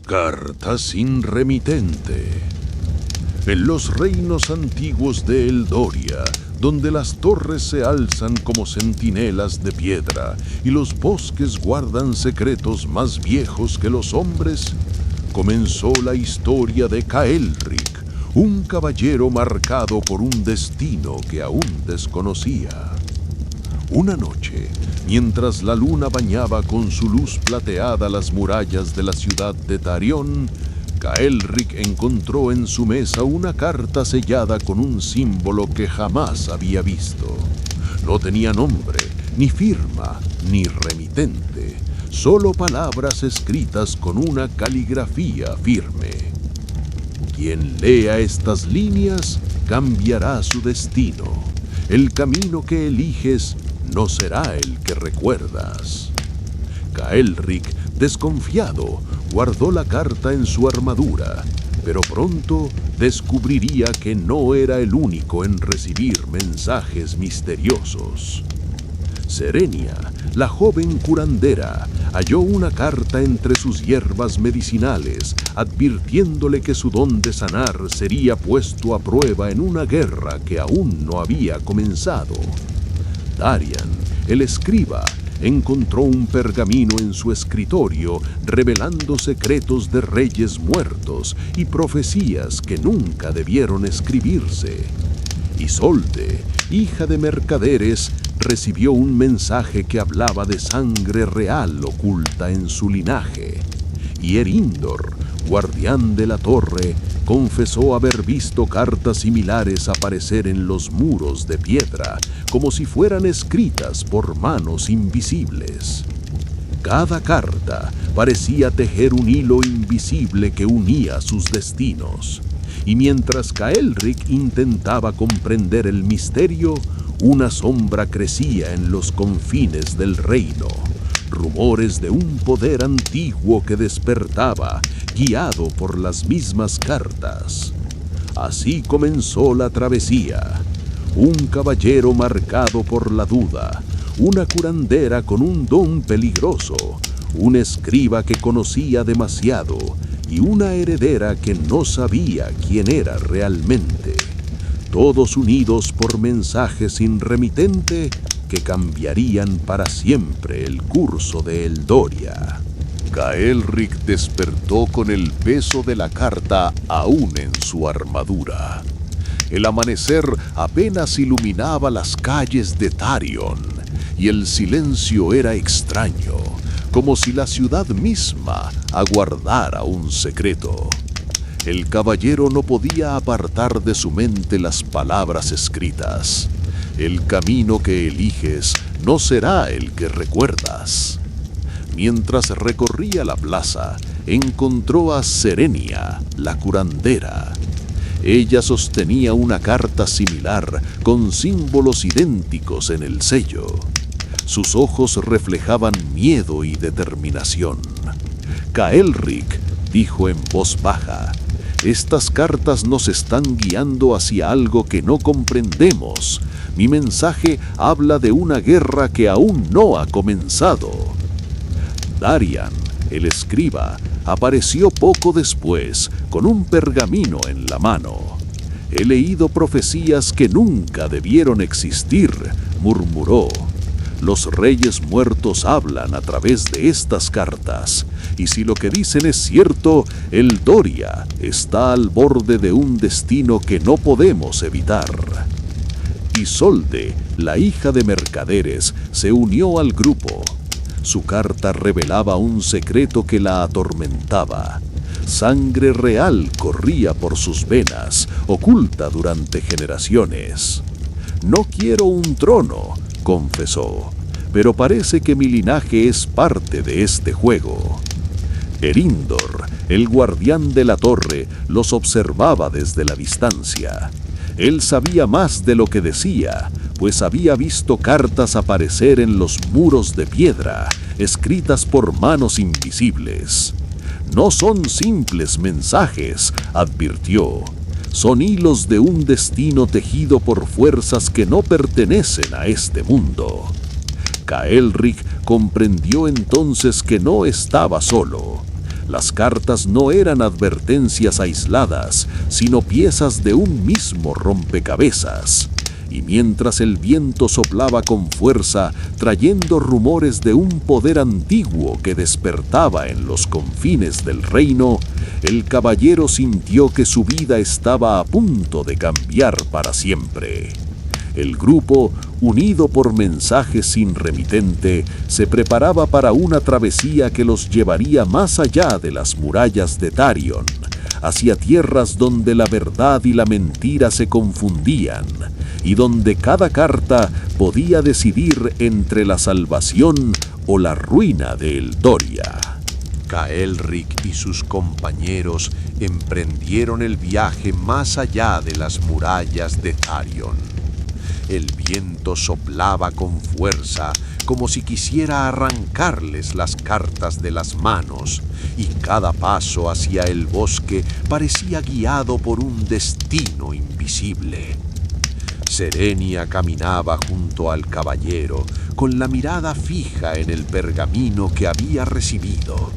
Carta sin remitente. En los reinos antiguos de Eldoria, donde las torres se alzan como centinelas de piedra y los bosques guardan secretos más viejos que los hombres, comenzó la historia de Caelric, un caballero marcado por un destino que aún desconocía. Una noche, mientras la luna bañaba con su luz plateada las murallas de la ciudad de Tarion, Caelric encontró en su mesa una carta sellada con un símbolo que jamás había visto. No tenía nombre, ni firma, ni remitente, solo palabras escritas con una caligrafía firme. Quien lea estas líneas cambiará su destino. El camino que eliges no será el que recuerdas. Caelric, desconfiado, guardó la carta en su armadura, pero pronto descubriría que no era el único en recibir mensajes misteriosos. Serenia, la joven curandera, halló una carta entre sus hierbas medicinales, advirtiéndole que su don de sanar sería puesto a prueba en una guerra que aún no había comenzado. Darian, el escriba, encontró un pergamino en su escritorio revelando secretos de reyes muertos y profecías que nunca debieron escribirse. Isolde, hija de mercaderes, recibió un mensaje que hablaba de sangre real oculta en su linaje. Y Erindor, guardián de la torre, confesó haber visto cartas similares aparecer en los muros de piedra, como si fueran escritas por manos invisibles. Cada carta parecía tejer un hilo invisible que unía sus destinos. Y mientras Caelric intentaba comprender el misterio, una sombra crecía en los confines del reino. Rumores de un poder antiguo que despertaba, guiado por las mismas cartas. Así comenzó la travesía. Un caballero marcado por la duda, una curandera con un don peligroso, un escriba que conocía demasiado y una heredera que no sabía quién era realmente. Todos unidos por mensajes sin remitente que cambiarían para siempre el curso de Eldoria. Caelric despertó con el peso de la carta aún en su armadura. El amanecer apenas iluminaba las calles de Tarion, y el silencio era extraño, como si la ciudad misma aguardara un secreto. El caballero no podía apartar de su mente las palabras escritas. El camino que eliges no será el que recuerdas. Mientras recorría la plaza, encontró a Serenia, la curandera. Ella sostenía una carta similar con símbolos idénticos en el sello. Sus ojos reflejaban miedo y determinación. Caelric dijo en voz baja: «Estas cartas nos están guiando hacia algo que no comprendemos. Mi mensaje habla de una guerra que aún no ha comenzado». Darian, el escriba, apareció poco después con un pergamino en la mano. «He leído profecías que nunca debieron existir», murmuró. «Los reyes muertos hablan a través de estas cartas, y si lo que dicen es cierto, Eldoria está al borde de un destino que no podemos evitar». Isolde, la hija de mercaderes, se unió al grupo. Su carta revelaba un secreto que la atormentaba. Sangre real corría por sus venas, oculta durante generaciones. «No quiero un trono», confesó, «pero parece que mi linaje es parte de este juego». Erindor, el guardián de la torre, los observaba desde la distancia. Él sabía más de lo que decía, pues había visto cartas aparecer en los muros de piedra, escritas por manos invisibles. «No son simples mensajes», advirtió. «Son hilos de un destino tejido por fuerzas que no pertenecen a este mundo». Caelric comprendió entonces que no estaba solo. Las cartas no eran advertencias aisladas, sino piezas de un mismo rompecabezas. Y mientras el viento soplaba con fuerza, trayendo rumores de un poder antiguo que despertaba en los confines del reino, el caballero sintió que su vida estaba a punto de cambiar para siempre. El grupo, unido por mensajes sin remitente, se preparaba para una travesía que los llevaría más allá de las murallas de Darion, hacia tierras donde la verdad y la mentira se confundían, y donde cada carta podía decidir entre la salvación o la ruina de Eldoria. Caelric y sus compañeros emprendieron el viaje más allá de las murallas de Darion. El viento soplaba con fuerza, como si quisiera arrancarles las cartas de las manos, y cada paso hacia el bosque parecía guiado por un destino invisible. Serenia caminaba junto al caballero, con la mirada fija en el pergamino que había recibido.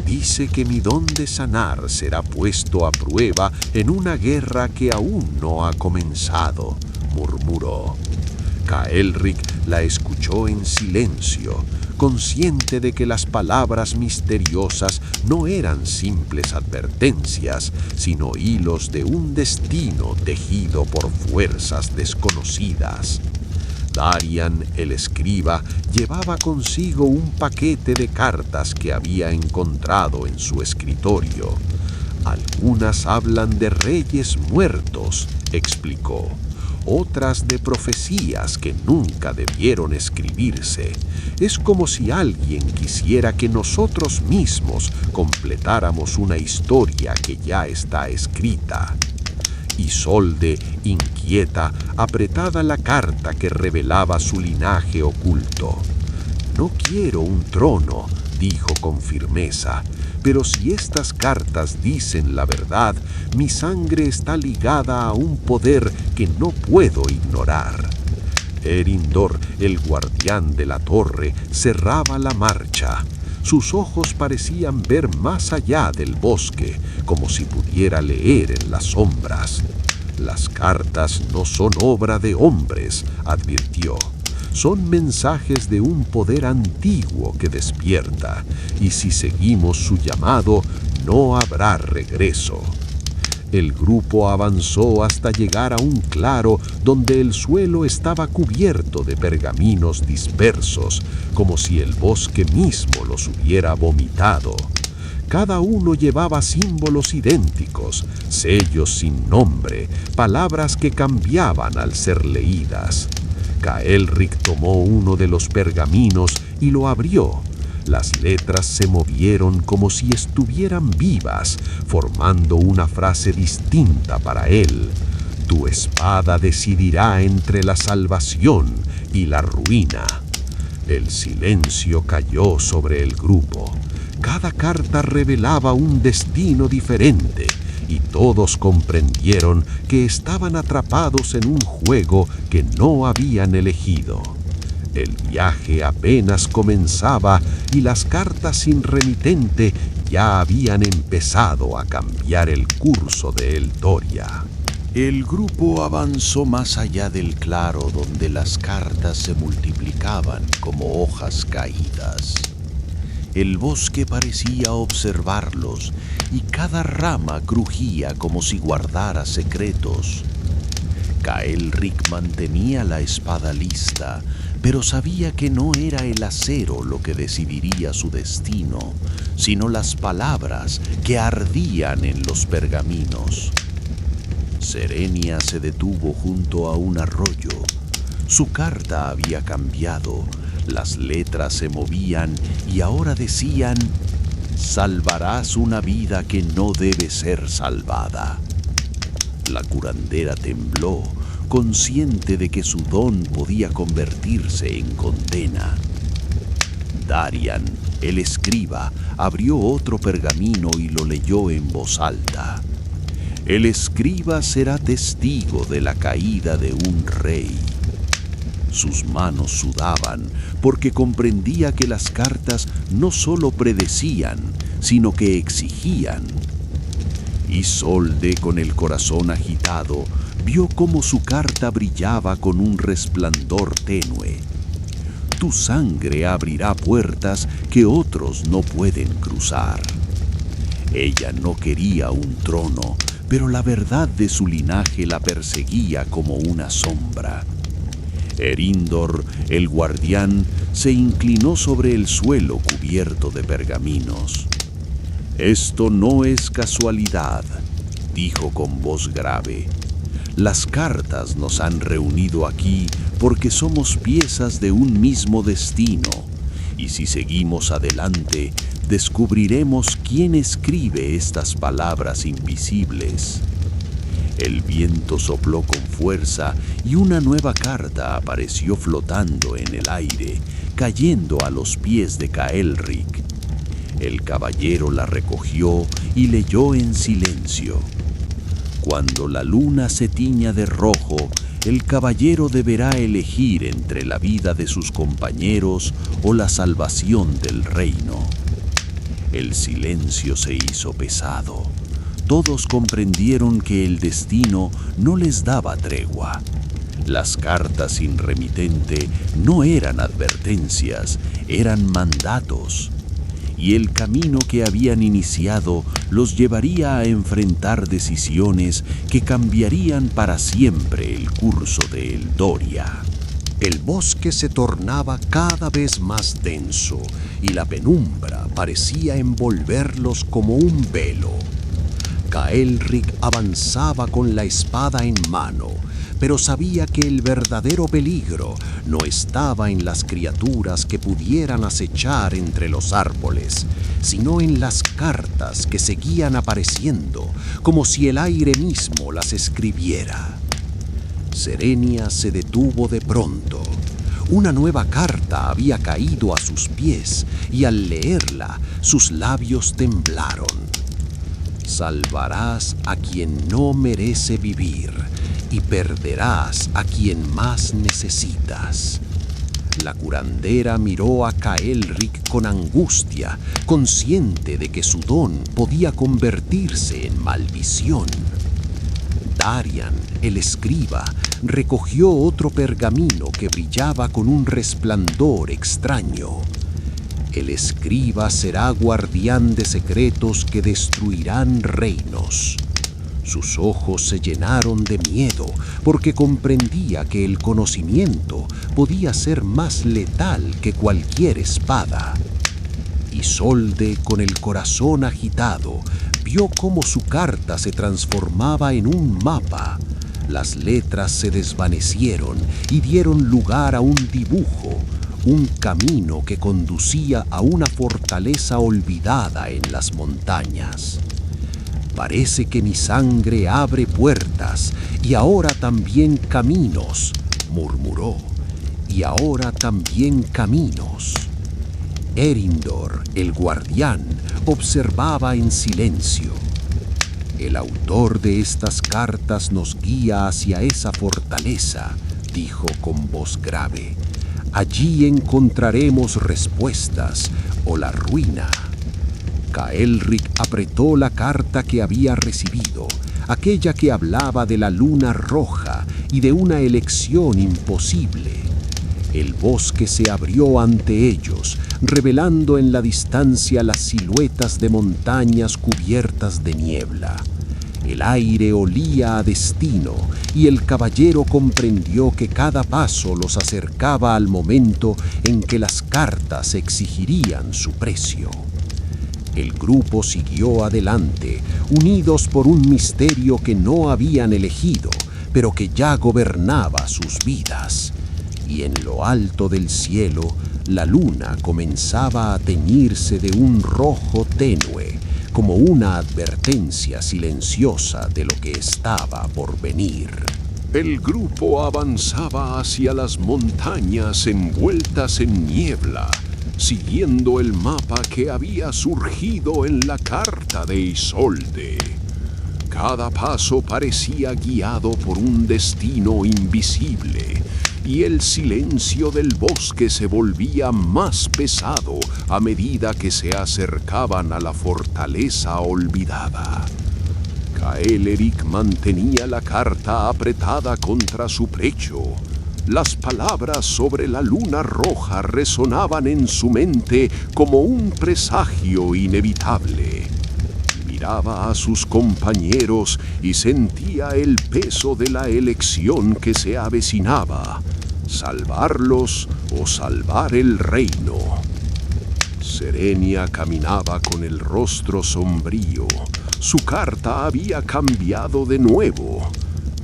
Dice que mi don de sanar será puesto a prueba en una guerra que aún no ha comenzado, murmuró. Caelric la escuchó en silencio, consciente de que las palabras misteriosas no eran simples advertencias, sino hilos de un destino tejido por fuerzas desconocidas. Darian, el escriba, llevaba consigo un paquete de cartas que había encontrado en su escritorio. Algunas hablan de reyes muertos, explicó. Otras de profecías que nunca debieron escribirse. Es como si alguien quisiera que nosotros mismos completáramos una historia que ya está escrita. Isolde, inquieta, apretaba la carta que revelaba su linaje oculto. «No quiero un trono», dijo con firmeza, «pero si estas cartas dicen la verdad, mi sangre está ligada a un poder que no puedo ignorar». Erindor, el guardián de la torre, cerraba la marcha. Sus ojos parecían ver más allá del bosque, como si pudiera leer en las sombras. «Las cartas no son obra de hombres», advirtió. «Son mensajes de un poder antiguo que despierta, y si seguimos su llamado, no habrá regreso». El grupo avanzó hasta llegar a un claro donde el suelo estaba cubierto de pergaminos dispersos, como si el bosque mismo los hubiera vomitado. Cada uno llevaba símbolos idénticos, sellos sin nombre, palabras que cambiaban al ser leídas. Caelric tomó uno de los pergaminos y lo abrió. Las letras se movieron como si estuvieran vivas, formando una frase distinta para él. «Tu espada decidirá entre la salvación y la ruina». El silencio cayó sobre el grupo. Cada carta revelaba un destino diferente, y todos comprendieron que estaban atrapados en un juego que no habían elegido. El viaje apenas comenzaba y las cartas sin remitente ya habían empezado a cambiar el curso de Eldoria. El grupo avanzó más allá del claro donde las cartas se multiplicaban como hojas caídas. El bosque parecía observarlos y cada rama crujía como si guardara secretos. Caelric mantenía la espada lista, pero sabía que no era el acero lo que decidiría su destino, sino las palabras que ardían en los pergaminos. Serenia se detuvo junto a un arroyo. Su carta había cambiado, las letras se movían y ahora decían: «Salvarás una vida que no debe ser salvada». La curandera tembló, consciente de que su don podía convertirse en condena. Darian, el escriba, abrió otro pergamino y lo leyó en voz alta. «El escriba será testigo de la caída de un rey». Sus manos sudaban porque comprendía que las cartas no solo predecían, sino que exigían. Isolde, con el corazón agitado, vio cómo su carta brillaba con un resplandor tenue. Tu sangre abrirá puertas que otros no pueden cruzar. Ella no quería un trono, pero la verdad de su linaje la perseguía como una sombra. Erindor, el guardián, se inclinó sobre el suelo cubierto de pergaminos. «Esto no es casualidad», dijo con voz grave. «Las cartas nos han reunido aquí porque somos piezas de un mismo destino, y si seguimos adelante, descubriremos quién escribe estas palabras invisibles». El viento sopló con fuerza y una nueva carta apareció flotando en el aire, cayendo a los pies de Caelric. El caballero la recogió y leyó en silencio. Cuando la luna se tiña de rojo, el caballero deberá elegir entre la vida de sus compañeros o la salvación del reino. El silencio se hizo pesado. Todos comprendieron que el destino no les daba tregua. Las cartas sin remitente no eran advertencias, eran mandatos. Y el camino que habían iniciado los llevaría a enfrentar decisiones que cambiarían para siempre el curso de Eldoria. El bosque se tornaba cada vez más denso y la penumbra parecía envolverlos como un velo. Caelric avanzaba con la espada en mano, pero sabía que el verdadero peligro no estaba en las criaturas que pudieran acechar entre los árboles, sino en las cartas que seguían apareciendo, como si el aire mismo las escribiera. Serenia se detuvo de pronto. Una nueva carta había caído a sus pies y al leerla sus labios temblaron. Salvarás a quien no merece vivir y perderás a quien más necesitas. La curandera miró a Caelric con angustia, consciente de que su don podía convertirse en maldición. Darian, el escriba, recogió otro pergamino que brillaba con un resplandor extraño. El escriba será guardián de secretos que destruirán reinos. Sus ojos se llenaron de miedo porque comprendía que el conocimiento podía ser más letal que cualquier espada. Isolde, con el corazón agitado, vio cómo su carta se transformaba en un mapa. Las letras se desvanecieron y dieron lugar a un dibujo, un camino que conducía a una fortaleza olvidada en las montañas. «Parece que mi sangre abre puertas y ahora también caminos», murmuró, «y ahora también caminos». Erindor, el guardián, observaba en silencio. «El autor de estas cartas nos guía hacia esa fortaleza», dijo con voz grave. «Allí encontraremos respuestas o la ruina». Caelric apretó la carta que había recibido, aquella que hablaba de la luna roja y de una elección imposible. El bosque se abrió ante ellos, revelando en la distancia las siluetas de montañas cubiertas de niebla. El aire olía a destino y el caballero comprendió que cada paso los acercaba al momento en que las cartas exigirían su precio. El grupo siguió adelante, unidos por un misterio que no habían elegido, pero que ya gobernaba sus vidas. Y en lo alto del cielo, la luna comenzaba a teñirse de un rojo tenue, como una advertencia silenciosa de lo que estaba por venir. El grupo avanzaba hacia las montañas envueltas en niebla, siguiendo el mapa que había surgido en la carta de Isolde. Cada paso parecía guiado por un destino invisible, y el silencio del bosque se volvía más pesado a medida que se acercaban a la fortaleza olvidada. Kael'eric mantenía la carta apretada contra su pecho. Las palabras sobre la luna roja resonaban en su mente como un presagio inevitable. Miraba a sus compañeros y sentía el peso de la elección que se avecinaba: salvarlos o salvar el reino. Serenia caminaba con el rostro sombrío. Su carta había cambiado de nuevo.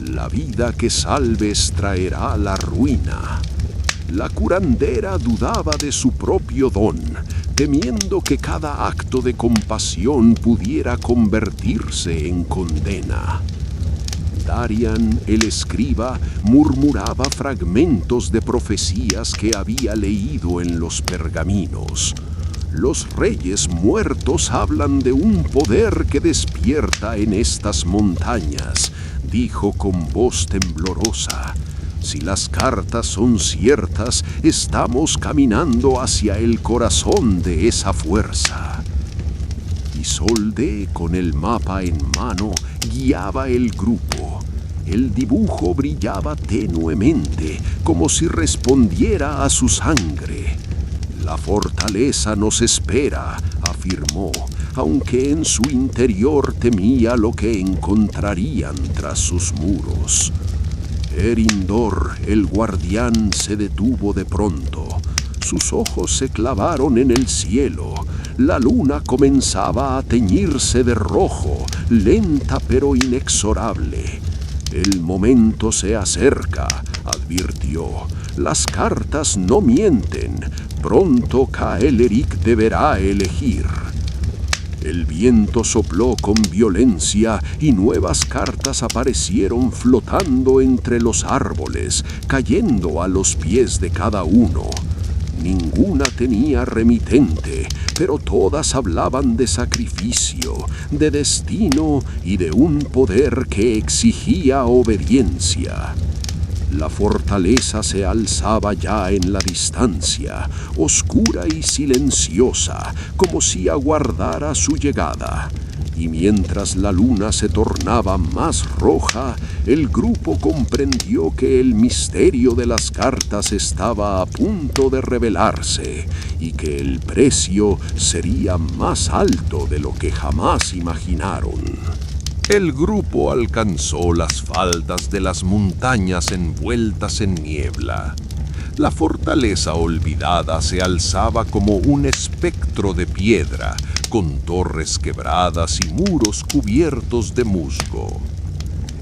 La vida que salves traerá la ruina. La curandera dudaba de su propio don, temiendo que cada acto de compasión pudiera convertirse en condena. Darian, el escriba, murmuraba fragmentos de profecías que había leído en los pergaminos. Los reyes muertos hablan de un poder que despierta en estas montañas, dijo con voz temblorosa. Si las cartas son ciertas, estamos caminando hacia el corazón de esa fuerza. Isolde, con el mapa en mano, guiaba el grupo. El dibujo brillaba tenuemente, como si respondiera a su sangre. La fortaleza nos espera, afirmó, aunque en su interior temía lo que encontrarían tras sus muros. Eryndor, el guardián, se detuvo de pronto. Sus ojos se clavaron en el cielo. La luna comenzaba a teñirse de rojo, lenta pero inexorable. El momento se acerca, advirtió. Las cartas no mienten. Pronto Kael'eric deberá elegir. El viento sopló con violencia y nuevas cartas aparecieron flotando entre los árboles, cayendo a los pies de cada uno. Ninguna tenía remitente, pero todas hablaban de sacrificio, de destino y de un poder que exigía obediencia. La fortaleza se alzaba ya en la distancia, oscura y silenciosa, como si aguardara su llegada. Y mientras la luna se tornaba más roja, el grupo comprendió que el misterio de las cartas estaba a punto de revelarse y que el precio sería más alto de lo que jamás imaginaron. El grupo alcanzó las faldas de las montañas envueltas en niebla. La fortaleza olvidada se alzaba como un espectro de piedra, con torres quebradas y muros cubiertos de musgo.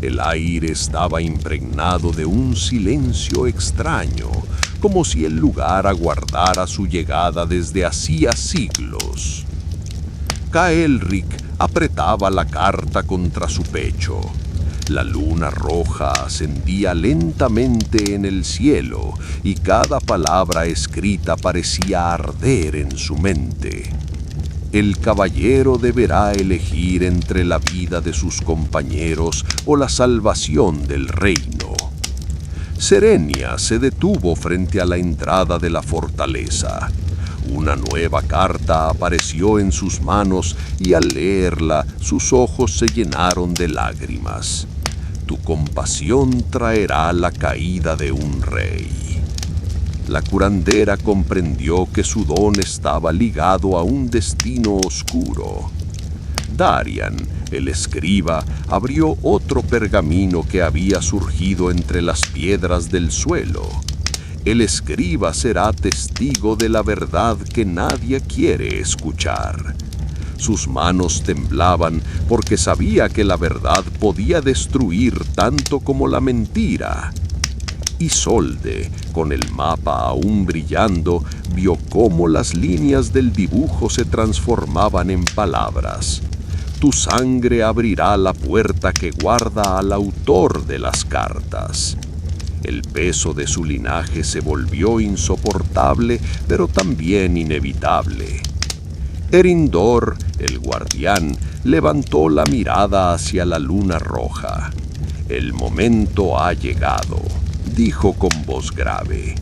El aire estaba impregnado de un silencio extraño, como si el lugar aguardara su llegada desde hacía siglos. Kael'eric apretaba la carta contra su pecho. La luna roja ascendía lentamente en el cielo y cada palabra escrita parecía arder en su mente. El caballero deberá elegir entre la vida de sus compañeros o la salvación del reino. Serenia se detuvo frente a la entrada de la fortaleza. Una nueva carta apareció en sus manos y al leerla sus ojos se llenaron de lágrimas. Tu compasión traerá la caída de un rey. La curandera comprendió que su don estaba ligado a un destino oscuro. Darian, el escriba, abrió otro pergamino que había surgido entre las piedras del suelo. El escriba será testigo de la verdad que nadie quiere escuchar. Sus manos temblaban porque sabía que la verdad podía destruir tanto como la mentira. Isolde, con el mapa aún brillando, vio cómo las líneas del dibujo se transformaban en palabras. Tu sangre abrirá la puerta que guarda al autor de las cartas. El peso de su linaje se volvió insoportable, pero también inevitable. Eryndor, el guardián, levantó la mirada hacia la luna roja. El momento ha llegado, dijo con voz grave: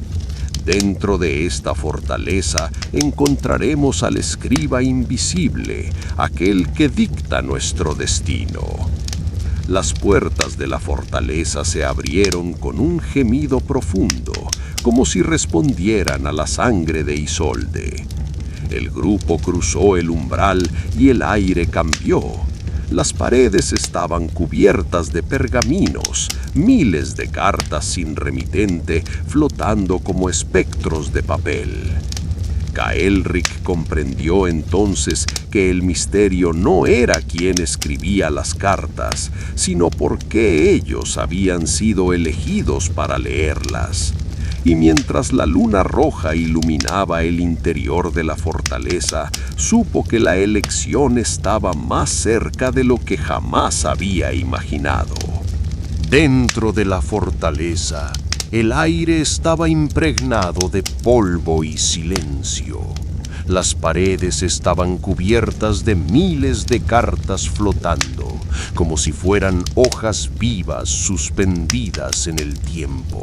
«Dentro de esta fortaleza encontraremos al escriba invisible, aquel que dicta nuestro destino». Las puertas de la fortaleza se abrieron con un gemido profundo, como si respondieran a la sangre de Isolde. El grupo cruzó el umbral y el aire cambió. Las paredes estaban cubiertas de pergaminos, miles de cartas sin remitente flotando como espectros de papel. Caelric comprendió entonces que el misterio no era quien escribía las cartas, sino por qué ellos habían sido elegidos para leerlas. Y mientras la luna roja iluminaba el interior de la fortaleza, supo que la elección estaba más cerca de lo que jamás había imaginado. Dentro de la fortaleza, el aire estaba impregnado de polvo y silencio. Las paredes estaban cubiertas de miles de cartas flotando, como si fueran hojas vivas suspendidas en el tiempo.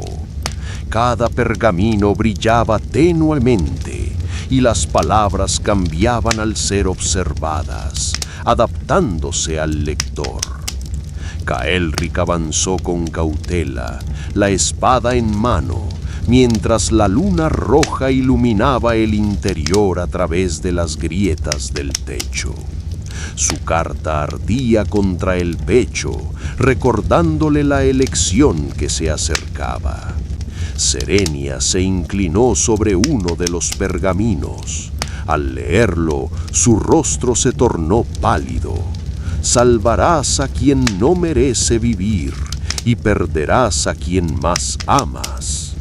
Cada pergamino brillaba tenuemente y las palabras cambiaban al ser observadas, adaptándose al lector. Caelric avanzó con cautela, la espada en mano, mientras la luna roja iluminaba el interior a través de las grietas del techo. Su carta ardía contra el pecho, recordándole la elección que se acercaba. Serenia se inclinó sobre uno de los pergaminos. Al leerlo, su rostro se tornó pálido. Salvarás a quien no merece vivir y perderás a quien más amas.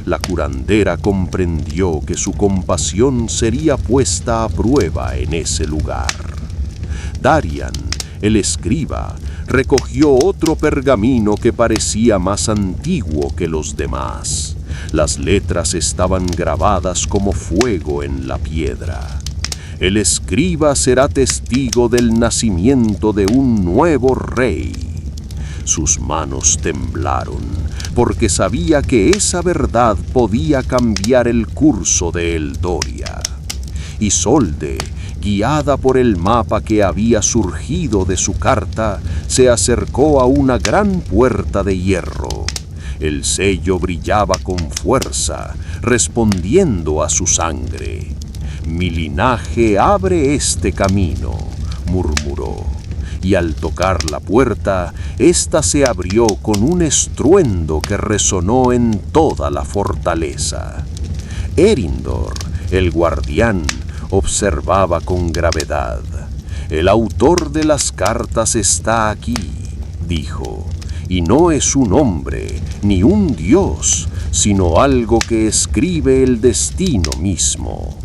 La curandera comprendió que su compasión sería puesta a prueba en ese lugar. Darian, el escriba, recogió otro pergamino que parecía más antiguo que los demás. Las letras estaban grabadas como fuego en la piedra. El escriba será testigo del nacimiento de un nuevo rey. Sus manos temblaron, porque sabía que esa verdad podía cambiar el curso de Eldoria. Isolde, guiada por el mapa que había surgido de su carta, se acercó a una gran puerta de hierro. El sello brillaba con fuerza, respondiendo a su sangre. «Mi linaje abre este camino», murmuró, y al tocar la puerta, ésta se abrió con un estruendo que resonó en toda la fortaleza. Erindor, el guardián, observaba con gravedad. «El autor de las cartas está aquí», dijo, «y no es un hombre ni un dios, sino algo que escribe el destino mismo».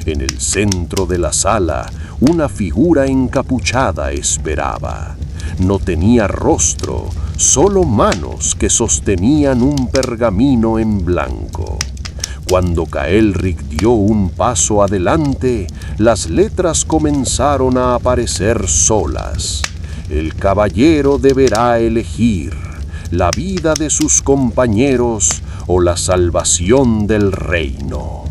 En el centro de la sala, una figura encapuchada esperaba. No tenía rostro, solo manos que sostenían un pergamino en blanco. Cuando Caelric dio un paso adelante, las letras comenzaron a aparecer solas. El caballero deberá elegir la vida de sus compañeros o la salvación del reino.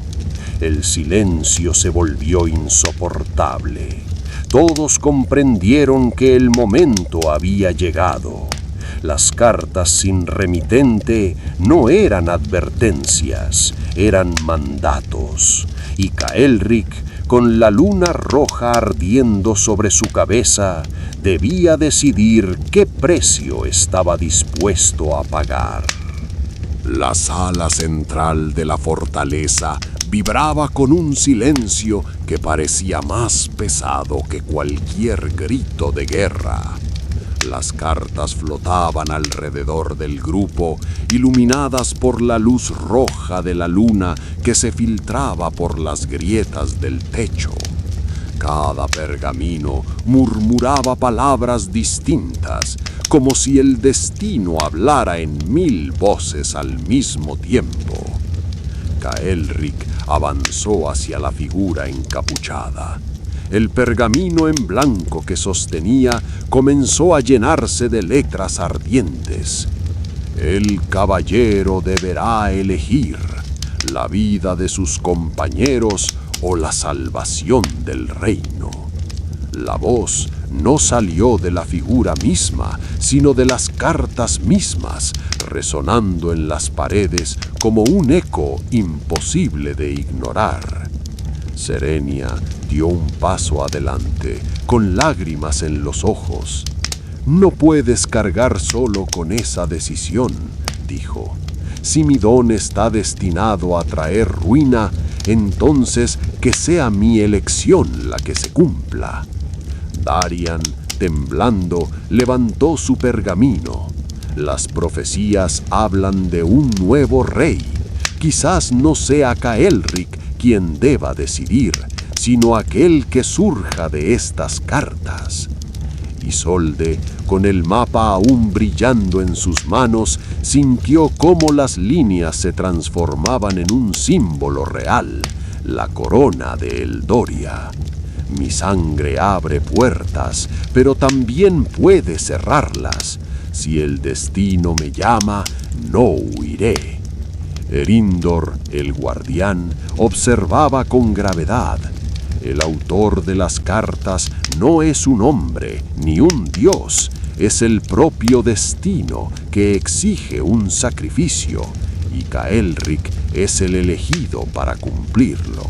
El silencio se volvió insoportable. Todos comprendieron que el momento había llegado. Las cartas sin remitente no eran advertencias, eran mandatos. Y Caelric, con la luna roja ardiendo sobre su cabeza, debía decidir qué precio estaba dispuesto a pagar. La sala central de la fortaleza vibraba con un silencio que parecía más pesado que cualquier grito de guerra. Las cartas flotaban alrededor del grupo, iluminadas por la luz roja de la luna que se filtraba por las grietas del techo. Cada pergamino murmuraba palabras distintas, como si el destino hablara en 1000 voces al mismo tiempo. Caelric avanzó hacia la figura encapuchada. El pergamino en blanco que sostenía comenzó a llenarse de letras ardientes. El caballero deberá elegir la vida de sus compañeros o la salvación del reino. La voz no salió de la figura misma, sino de las cartas mismas, resonando en las paredes como un eco imposible de ignorar. Serenia dio un paso adelante, con lágrimas en los ojos. «No puedes cargar solo con esa decisión», dijo. «Si mi don está destinado a traer ruina, entonces que sea mi elección la que se cumpla». Darian, temblando, levantó su pergamino. Las profecías hablan de un nuevo rey. Quizás no sea Caelric quien deba decidir, sino aquel que surja de estas cartas. Isolde, con el mapa aún brillando en sus manos, sintió cómo las líneas se transformaban en un símbolo real, la corona de Eldoria. Mi sangre abre puertas, pero también puede cerrarlas. Si el destino me llama, no huiré. Erindor, el guardián, observaba con gravedad. El autor de las cartas no es un hombre ni un dios, es el propio destino que exige un sacrificio, y Caelric es el elegido para cumplirlo.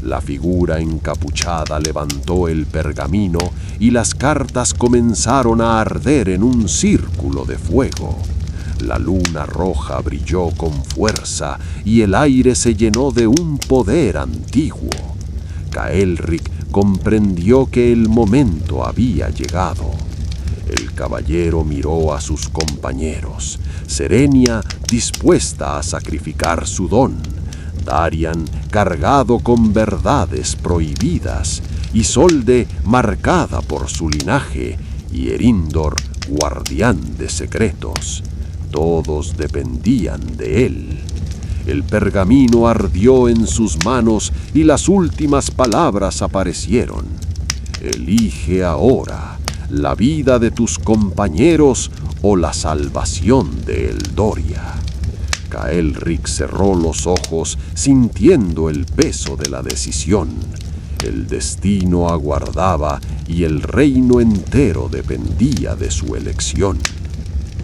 La figura encapuchada levantó el pergamino y las cartas comenzaron a arder en un círculo de fuego. La luna roja brilló con fuerza y el aire se llenó de un poder antiguo. Caelric comprendió que el momento había llegado. El caballero miró a sus compañeros, Serenia dispuesta a sacrificar su don, Darian cargado con verdades prohibidas, Isolde marcada por su linaje y Erindor guardián de secretos. Todos dependían de él. El pergamino ardió en sus manos y las últimas palabras aparecieron. Elige ahora la vida de tus compañeros o la salvación de Eldoria. Caelric cerró los ojos sintiendo el peso de la decisión. El destino aguardaba y el reino entero dependía de su elección.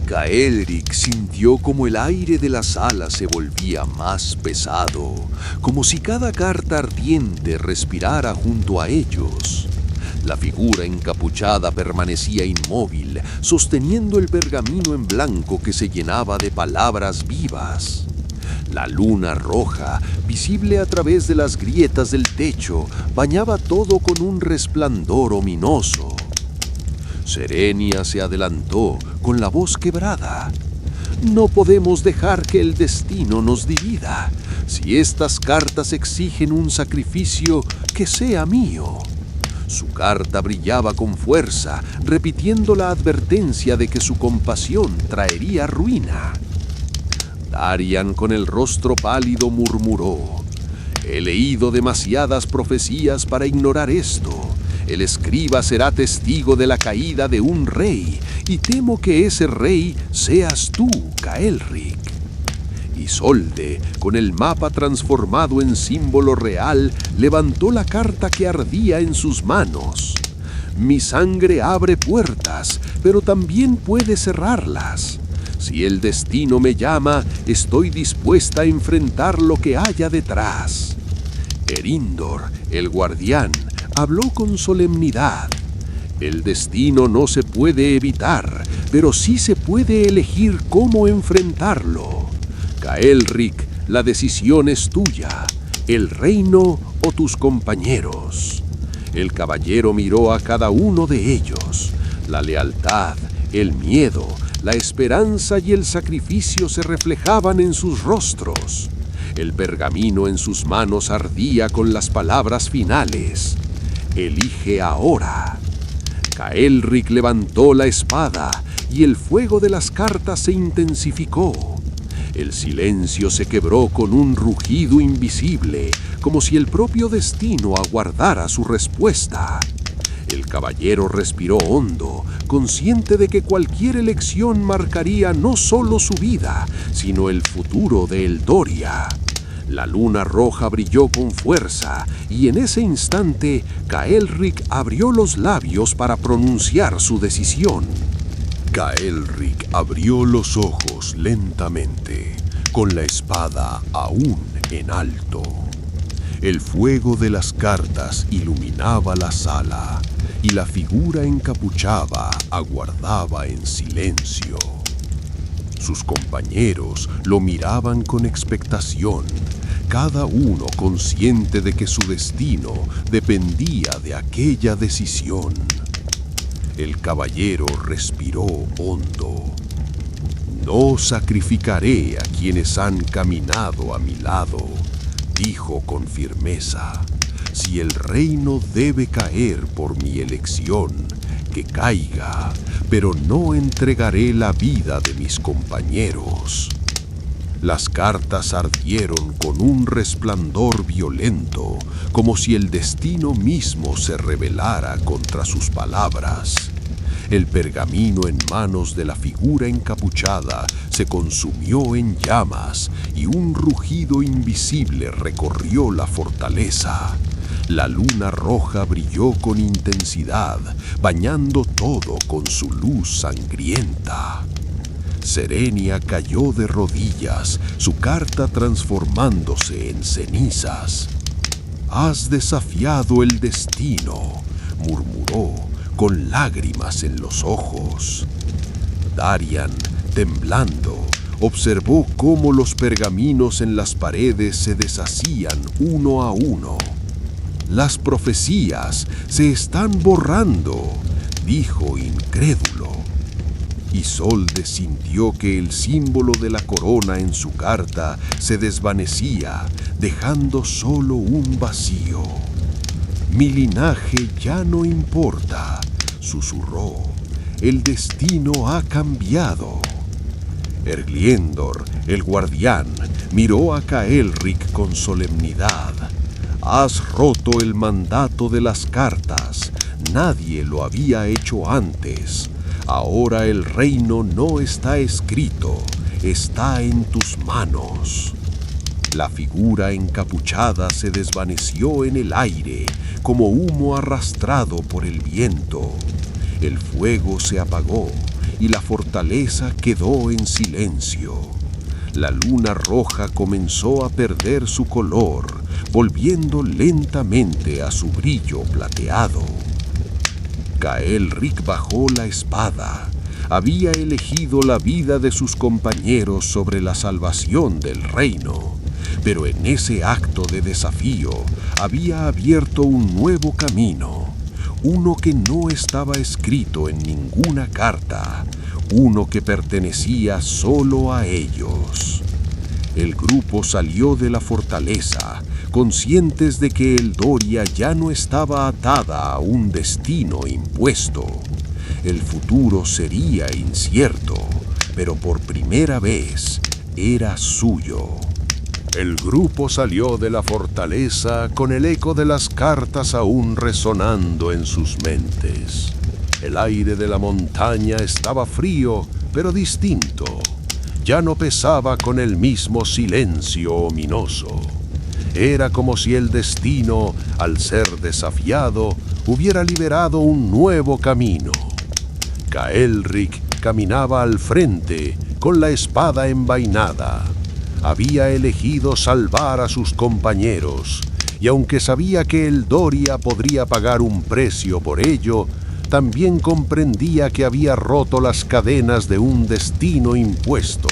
Caelric sintió como el aire de la sala se volvía más pesado, como si cada carta ardiente respirara junto a ellos. La figura encapuchada permanecía inmóvil, sosteniendo el pergamino en blanco que se llenaba de palabras vivas. La luna roja, visible a través de las grietas del techo, bañaba todo con un resplandor ominoso. Serenia se adelantó con la voz quebrada. No podemos dejar que el destino nos divida. Si estas cartas exigen un sacrificio, que sea mío. Su carta brillaba con fuerza, repitiendo la advertencia de que su compasión traería ruina. Darian, con el rostro pálido, murmuró: «He leído demasiadas profecías para ignorar esto. El escriba será testigo de la caída de un rey, y temo que ese rey seas tú, Caelric». Isolde, con el mapa transformado en símbolo real, levantó la carta que ardía en sus manos. «Mi sangre abre puertas, pero también puede cerrarlas. Si el destino me llama, estoy dispuesta a enfrentar lo que haya detrás». Erindor, el guardián, habló con solemnidad. «El destino no se puede evitar, pero sí se puede elegir cómo enfrentarlo. Caelric, la decisión es tuya, el reino o tus compañeros». El caballero miró a cada uno de ellos. La lealtad, el miedo, la esperanza y el sacrificio se reflejaban en sus rostros. El pergamino en sus manos ardía con las palabras finales: «Elige ahora». Caelric levantó la espada y el fuego de las cartas se intensificó. El silencio se quebró con un rugido invisible, como si el propio destino aguardara su respuesta. El caballero respiró hondo, consciente de que cualquier elección marcaría no solo su vida, sino el futuro de Eldoria. La luna roja brilló con fuerza y en ese instante Caelric abrió los labios para pronunciar su decisión. Caelric abrió los ojos lentamente, con la espada aún en alto. El fuego de las cartas iluminaba la sala y la figura encapuchada aguardaba en silencio. Sus compañeros lo miraban con expectación, cada uno consciente de que su destino dependía de aquella decisión. El caballero respiró hondo. No sacrificaré a quienes han caminado a mi lado, dijo con firmeza. Si el reino debe caer por mi elección, que caiga, pero no entregaré la vida de mis compañeros. Las cartas ardieron con un resplandor violento, como si el destino mismo se rebelara contra sus palabras. El pergamino en manos de la figura encapuchada se consumió en llamas y un rugido invisible recorrió la fortaleza. La luna roja brilló con intensidad, bañando todo con su luz sangrienta. Serenia cayó de rodillas, su carta transformándose en cenizas. «Has desafiado el destino», murmuró, con lágrimas en los ojos. Darian, temblando, observó cómo los pergaminos en las paredes se deshacían uno a uno. «Las profecías se están borrando», dijo incrédulo. Isolde sintió que el símbolo de la corona en su carta se desvanecía, dejando solo un vacío. «Mi linaje ya no importa», susurró. «El destino ha cambiado». Ergliendor, el guardián, miró a Caelric con solemnidad. «Has roto el mandato de las cartas. Nadie lo había hecho antes. Ahora el reino no está escrito, está en tus manos». La figura encapuchada se desvaneció en el aire, como humo arrastrado por el viento. El fuego se apagó y la fortaleza quedó en silencio. La luna roja comenzó a perder su color, volviendo lentamente a su brillo plateado. Caelric bajó la espada. Había elegido la vida de sus compañeros sobre la salvación del reino, pero en ese acto de desafío había abierto un nuevo camino, uno que no estaba escrito en ninguna carta, uno que pertenecía solo a ellos. El grupo salió de la fortaleza, conscientes de que Eldoria ya no estaba atada a un destino impuesto. El futuro sería incierto, pero por primera vez era suyo. El grupo salió de la fortaleza con el eco de las cartas aún resonando en sus mentes. El aire de la montaña estaba frío, pero distinto. Ya no pesaba con el mismo silencio ominoso. Era como si el destino, al ser desafiado, hubiera liberado un nuevo camino. Caelric caminaba al frente, con la espada envainada. Había elegido salvar a sus compañeros, y aunque sabía que Eldoria podría pagar un precio por ello, también comprendía que había roto las cadenas de un destino impuesto.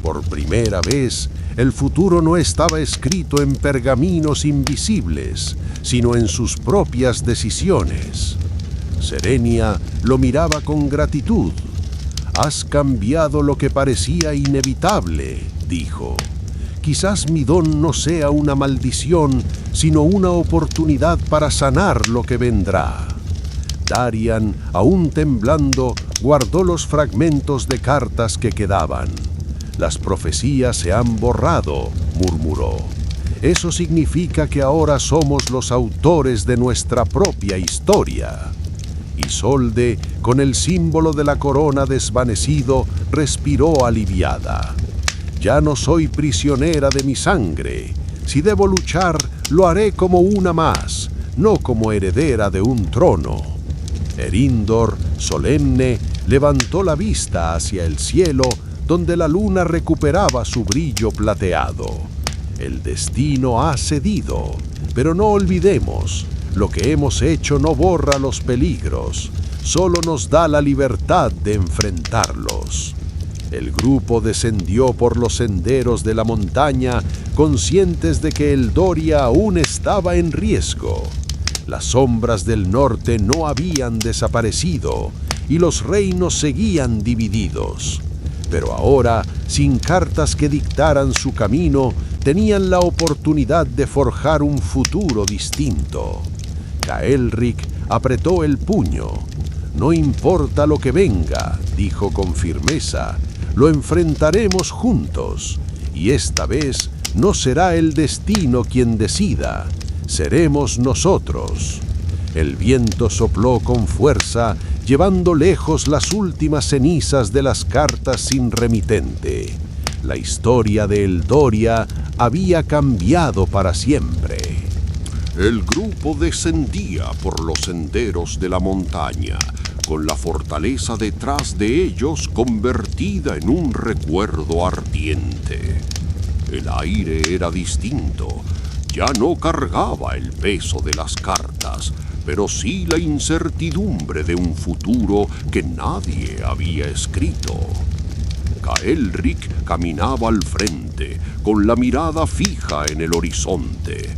Por primera vez, el futuro no estaba escrito en pergaminos invisibles, sino en sus propias decisiones. Serenia lo miraba con gratitud. «Has cambiado lo que parecía inevitable», dijo. «Quizás mi don no sea una maldición, sino una oportunidad para sanar lo que vendrá». Darian, aún temblando, guardó los fragmentos de cartas que quedaban. «Las profecías se han borrado», murmuró. Eso significa que ahora somos los autores de nuestra propia historia. Isolde, con el símbolo de la corona desvanecido, respiró aliviada. Ya no soy prisionera de mi sangre. Si debo luchar, lo haré como una más, no como heredera de un trono. Eríndor, solemne, levantó la vista hacia el cielo, donde la luna recuperaba su brillo plateado. El destino ha cedido, pero no olvidemos, lo que hemos hecho no borra los peligros, solo nos da la libertad de enfrentarlos. El grupo descendió por los senderos de la montaña, conscientes de que el Doria aún estaba en riesgo. Las sombras del norte no habían desaparecido y los reinos seguían divididos. Pero ahora, sin cartas que dictaran su camino, tenían la oportunidad de forjar un futuro distinto. Caelric apretó el puño. No importa lo que venga, dijo con firmeza, lo enfrentaremos juntos, y esta vez no será el destino quien decida, seremos nosotros. El viento sopló con fuerza, llevando lejos las últimas cenizas de las cartas sin remitente. La historia de Eldoria había cambiado para siempre. El grupo descendía por los senderos de la montaña, con la fortaleza detrás de ellos convertida en un recuerdo ardiente. El aire era distinto, ya no cargaba el peso de las cartas, pero sí la incertidumbre de un futuro que nadie había escrito. Caelric caminaba al frente, con la mirada fija en el horizonte.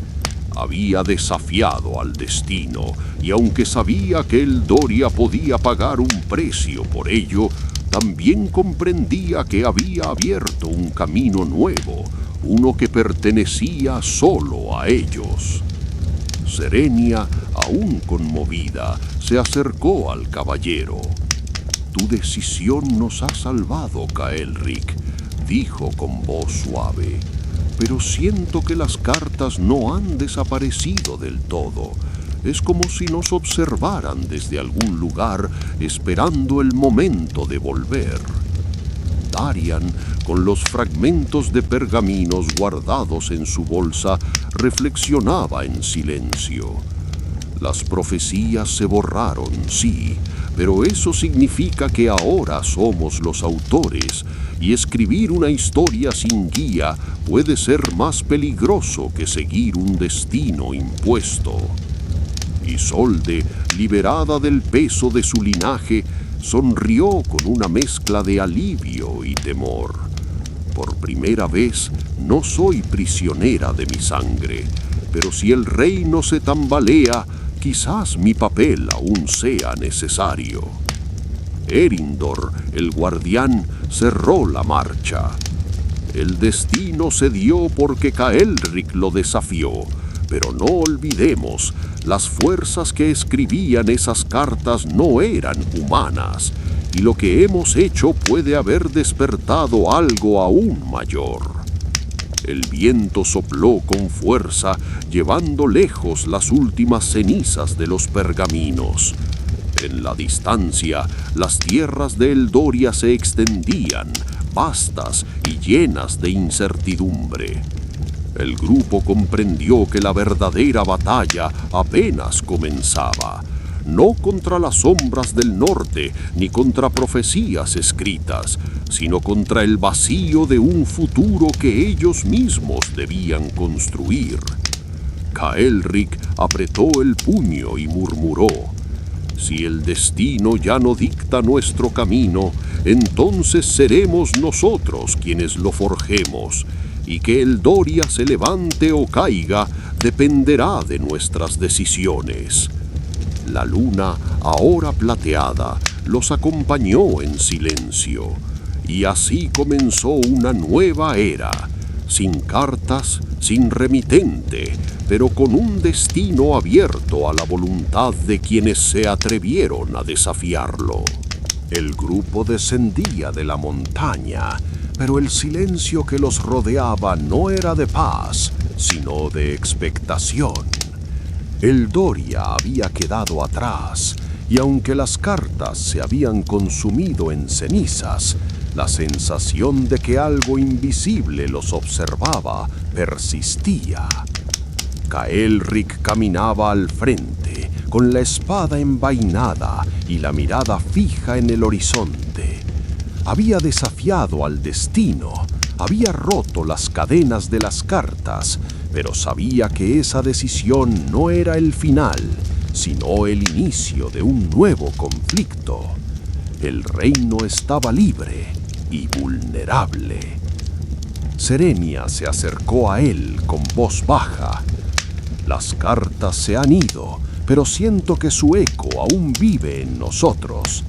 Había desafiado al destino, y aunque sabía que Eldoria podía pagar un precio por ello, también comprendía que había abierto un camino nuevo, uno que pertenecía solo a ellos. Serenia, aún conmovida, se acercó al caballero. «Tu decisión nos ha salvado, Caelric», dijo con voz suave. «Pero siento que las cartas no han desaparecido del todo. Es como si nos observaran desde algún lugar, esperando el momento de volver». Darian, con los fragmentos de pergaminos guardados en su bolsa, reflexionaba en silencio. Las profecías se borraron, sí, pero eso significa que ahora somos los autores, y escribir una historia sin guía puede ser más peligroso que seguir un destino impuesto. Isolde, liberada del peso de su linaje, sonrió con una mezcla de alivio y temor. Por primera vez, no soy prisionera de mi sangre, pero si el reino se tambalea, quizás mi papel aún sea necesario. Eríndor, el guardián, cerró la marcha. El destino se dio porque Caelric lo desafió, pero no olvidemos, las fuerzas que escribían esas cartas no eran humanas, y lo que hemos hecho puede haber despertado algo aún mayor. El viento sopló con fuerza, llevando lejos las últimas cenizas de los pergaminos. En la distancia, las tierras de Eldoria se extendían, vastas y llenas de incertidumbre. El grupo comprendió que la verdadera batalla apenas comenzaba, no contra las sombras del norte ni contra profecías escritas, sino contra el vacío de un futuro que ellos mismos debían construir. Caelric apretó el puño y murmuró: «Si el destino ya no dicta nuestro camino, entonces seremos nosotros quienes lo forjemos, y que Eldoria se levante o caiga dependerá de nuestras decisiones». La luna, ahora plateada, los acompañó en silencio, y así comenzó una nueva era, sin cartas, sin remitente, pero con un destino abierto a la voluntad de quienes se atrevieron a desafiarlo. El grupo descendía de la montaña, pero el silencio que los rodeaba no era de paz, sino de expectación. El Doria había quedado atrás, y aunque las cartas se habían consumido en cenizas, la sensación de que algo invisible los observaba persistía. Caelric caminaba al frente, con la espada envainada y la mirada fija en el horizonte. Había desafiado al destino, había roto las cadenas de las cartas, pero sabía que esa decisión no era el final, sino el inicio de un nuevo conflicto. El reino estaba libre y vulnerable. Serenia se acercó a él con voz baja. Las cartas se han ido, pero siento que su eco aún vive en nosotros.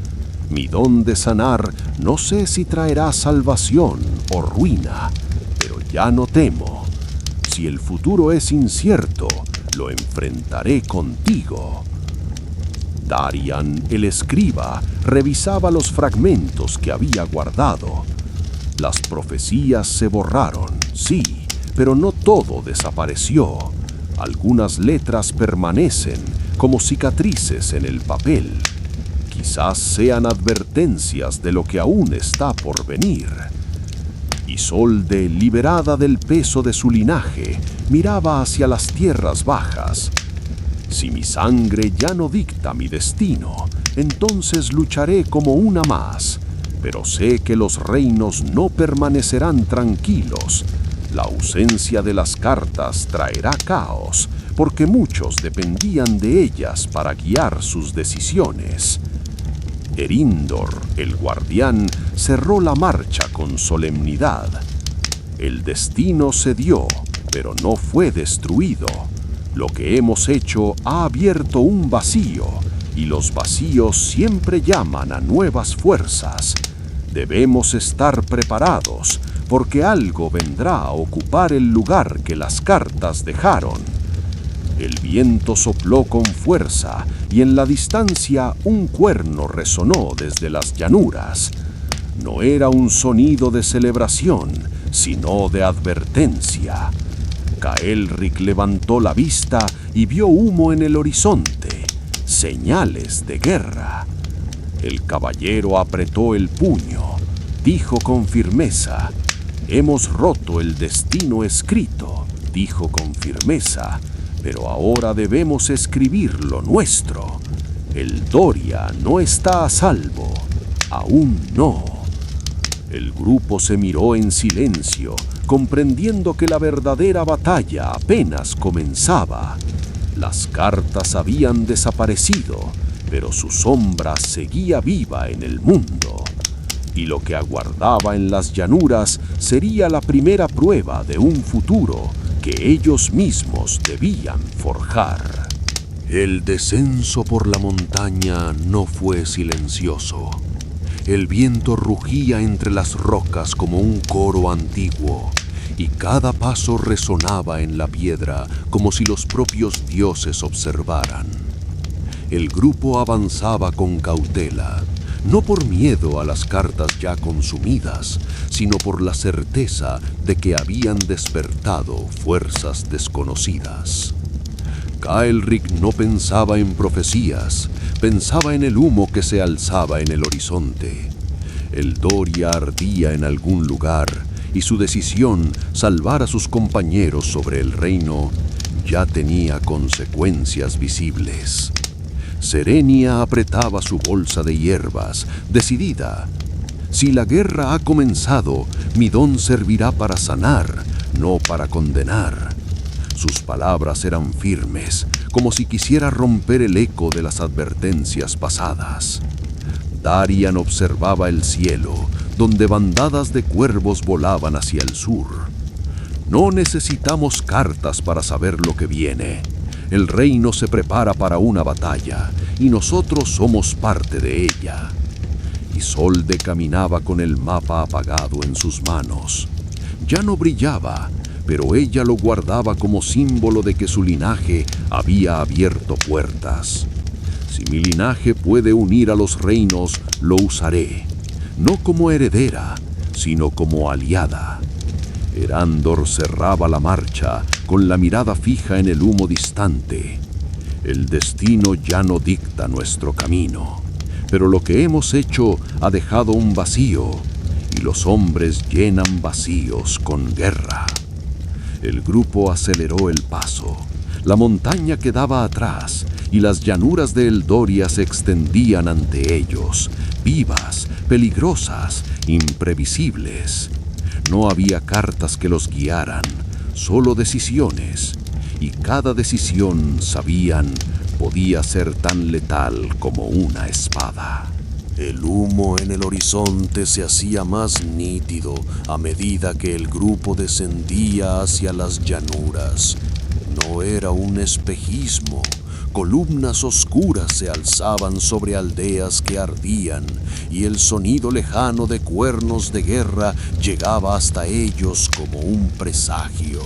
Mi don de sanar no sé si traerá salvación o ruina, pero ya no temo. Si el futuro es incierto, lo enfrentaré contigo. Darian, el escriba, revisaba los fragmentos que había guardado. Las profecías se borraron, sí, pero no todo desapareció. Algunas letras permanecen como cicatrices en el papel. Quizás sean advertencias de lo que aún está por venir. Isolde, liberada del peso de su linaje, miraba hacia las tierras bajas. Si mi sangre ya no dicta mi destino, entonces lucharé como una más, pero sé que los reinos no permanecerán tranquilos. La ausencia de las cartas traerá caos, porque muchos dependían de ellas para guiar sus decisiones. Erindor, el guardián, cerró la marcha con solemnidad. El destino se dio, pero no fue destruido. Lo que hemos hecho ha abierto un vacío, y los vacíos siempre llaman a nuevas fuerzas. Debemos estar preparados, porque algo vendrá a ocupar el lugar que las cartas dejaron. El viento sopló con fuerza, y en la distancia un cuerno resonó desde las llanuras. No era un sonido de celebración, sino de advertencia. Caelric levantó la vista y vio humo en el horizonte, señales de guerra. El caballero apretó el puño, dijo con firmeza: «Hemos roto el destino escrito», dijo con firmeza, «pero ahora debemos escribir lo nuestro. El Doria no está a salvo, aún no». El grupo se miró en silencio, comprendiendo que la verdadera batalla apenas comenzaba. Las cartas habían desaparecido, pero su sombra seguía viva en el mundo. Y lo que aguardaba en las llanuras sería la primera prueba de un futuro que ellos mismos debían forjar. El descenso por la montaña no fue silencioso. El viento rugía entre las rocas como un coro antiguo, y cada paso resonaba en la piedra como si los propios dioses observaran. El grupo avanzaba con cautela, no por miedo a las cartas ya consumidas, sino por la certeza de que habían despertado fuerzas desconocidas. Caelric no pensaba en profecías, pensaba en el humo que se alzaba en el horizonte. El Doria ardía en algún lugar, y su decisión, salvar a sus compañeros sobre el reino, ya tenía consecuencias visibles. Serenia apretaba su bolsa de hierbas, decidida. Si la guerra ha comenzado, mi don servirá para sanar, no para condenar. Sus palabras eran firmes, como si quisiera romper el eco de las advertencias pasadas. Darian observaba el cielo, donde bandadas de cuervos volaban hacia el sur. No necesitamos cartas para saber lo que viene. El reino se prepara para una batalla, y nosotros somos parte de ella. Isolde caminaba con el mapa apagado en sus manos. Ya no brillaba, pero ella lo guardaba como símbolo de que su linaje había abierto puertas. Si mi linaje puede unir a los reinos, lo usaré, no como heredera, sino como aliada. Erandor cerraba la marcha, con la mirada fija en el humo distante. El destino ya no dicta nuestro camino, pero lo que hemos hecho ha dejado un vacío, y los hombres llenan vacíos con guerra. El grupo aceleró el paso. La montaña quedaba atrás, y las llanuras de Eldoria se extendían ante ellos, vivas, peligrosas, imprevisibles. No había cartas que los guiaran, solo decisiones, y cada decisión, sabían, podía ser tan letal como una espada. El humo en el horizonte se hacía más nítido a medida que el grupo descendía hacia las llanuras. No era un espejismo. Columnas oscuras se alzaban sobre aldeas que ardían, y el sonido lejano de cuernos de guerra llegaba hasta ellos como un presagio.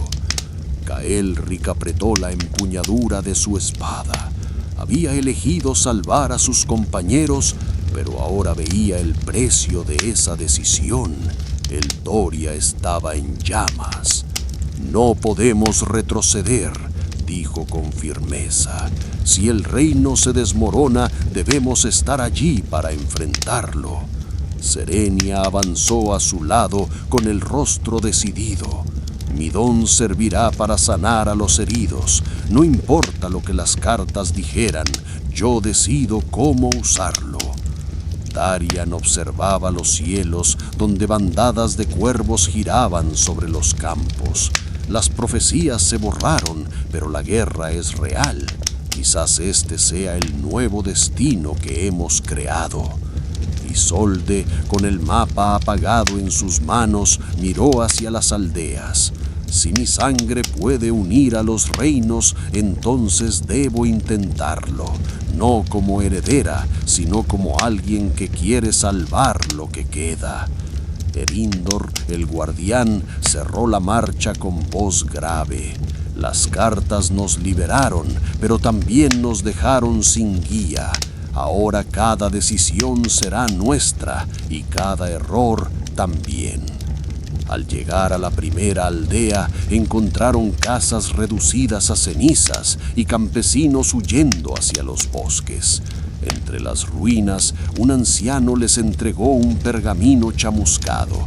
Caelric apretó la empuñadura de su espada. Había elegido salvar a sus compañeros, pero ahora veía el precio de esa decisión. Eldoria estaba en llamas. No podemos retroceder, dijo con firmeza. Si el reino se desmorona, debemos estar allí para enfrentarlo. Serenia avanzó a su lado con el rostro decidido. Mi don servirá para sanar a los heridos. No importa lo que las cartas dijeran, yo decido cómo usarlo. Darian observaba los cielos donde bandadas de cuervos giraban sobre los campos. Las profecías se borraron, pero la guerra es real. Quizás este sea el nuevo destino que hemos creado. Isolde, con el mapa apagado en sus manos, miró hacia las aldeas. Si mi sangre puede unir a los reinos, entonces debo intentarlo. No como heredera, sino como alguien que quiere salvar lo que queda. Erindor, el guardián, cerró la marcha con voz grave. Las cartas nos liberaron, pero también nos dejaron sin guía. Ahora cada decisión será nuestra y cada error también. Al llegar a la primera aldea, encontraron casas reducidas a cenizas y campesinos huyendo hacia los bosques. Entre las ruinas, un anciano les entregó un pergamino chamuscado.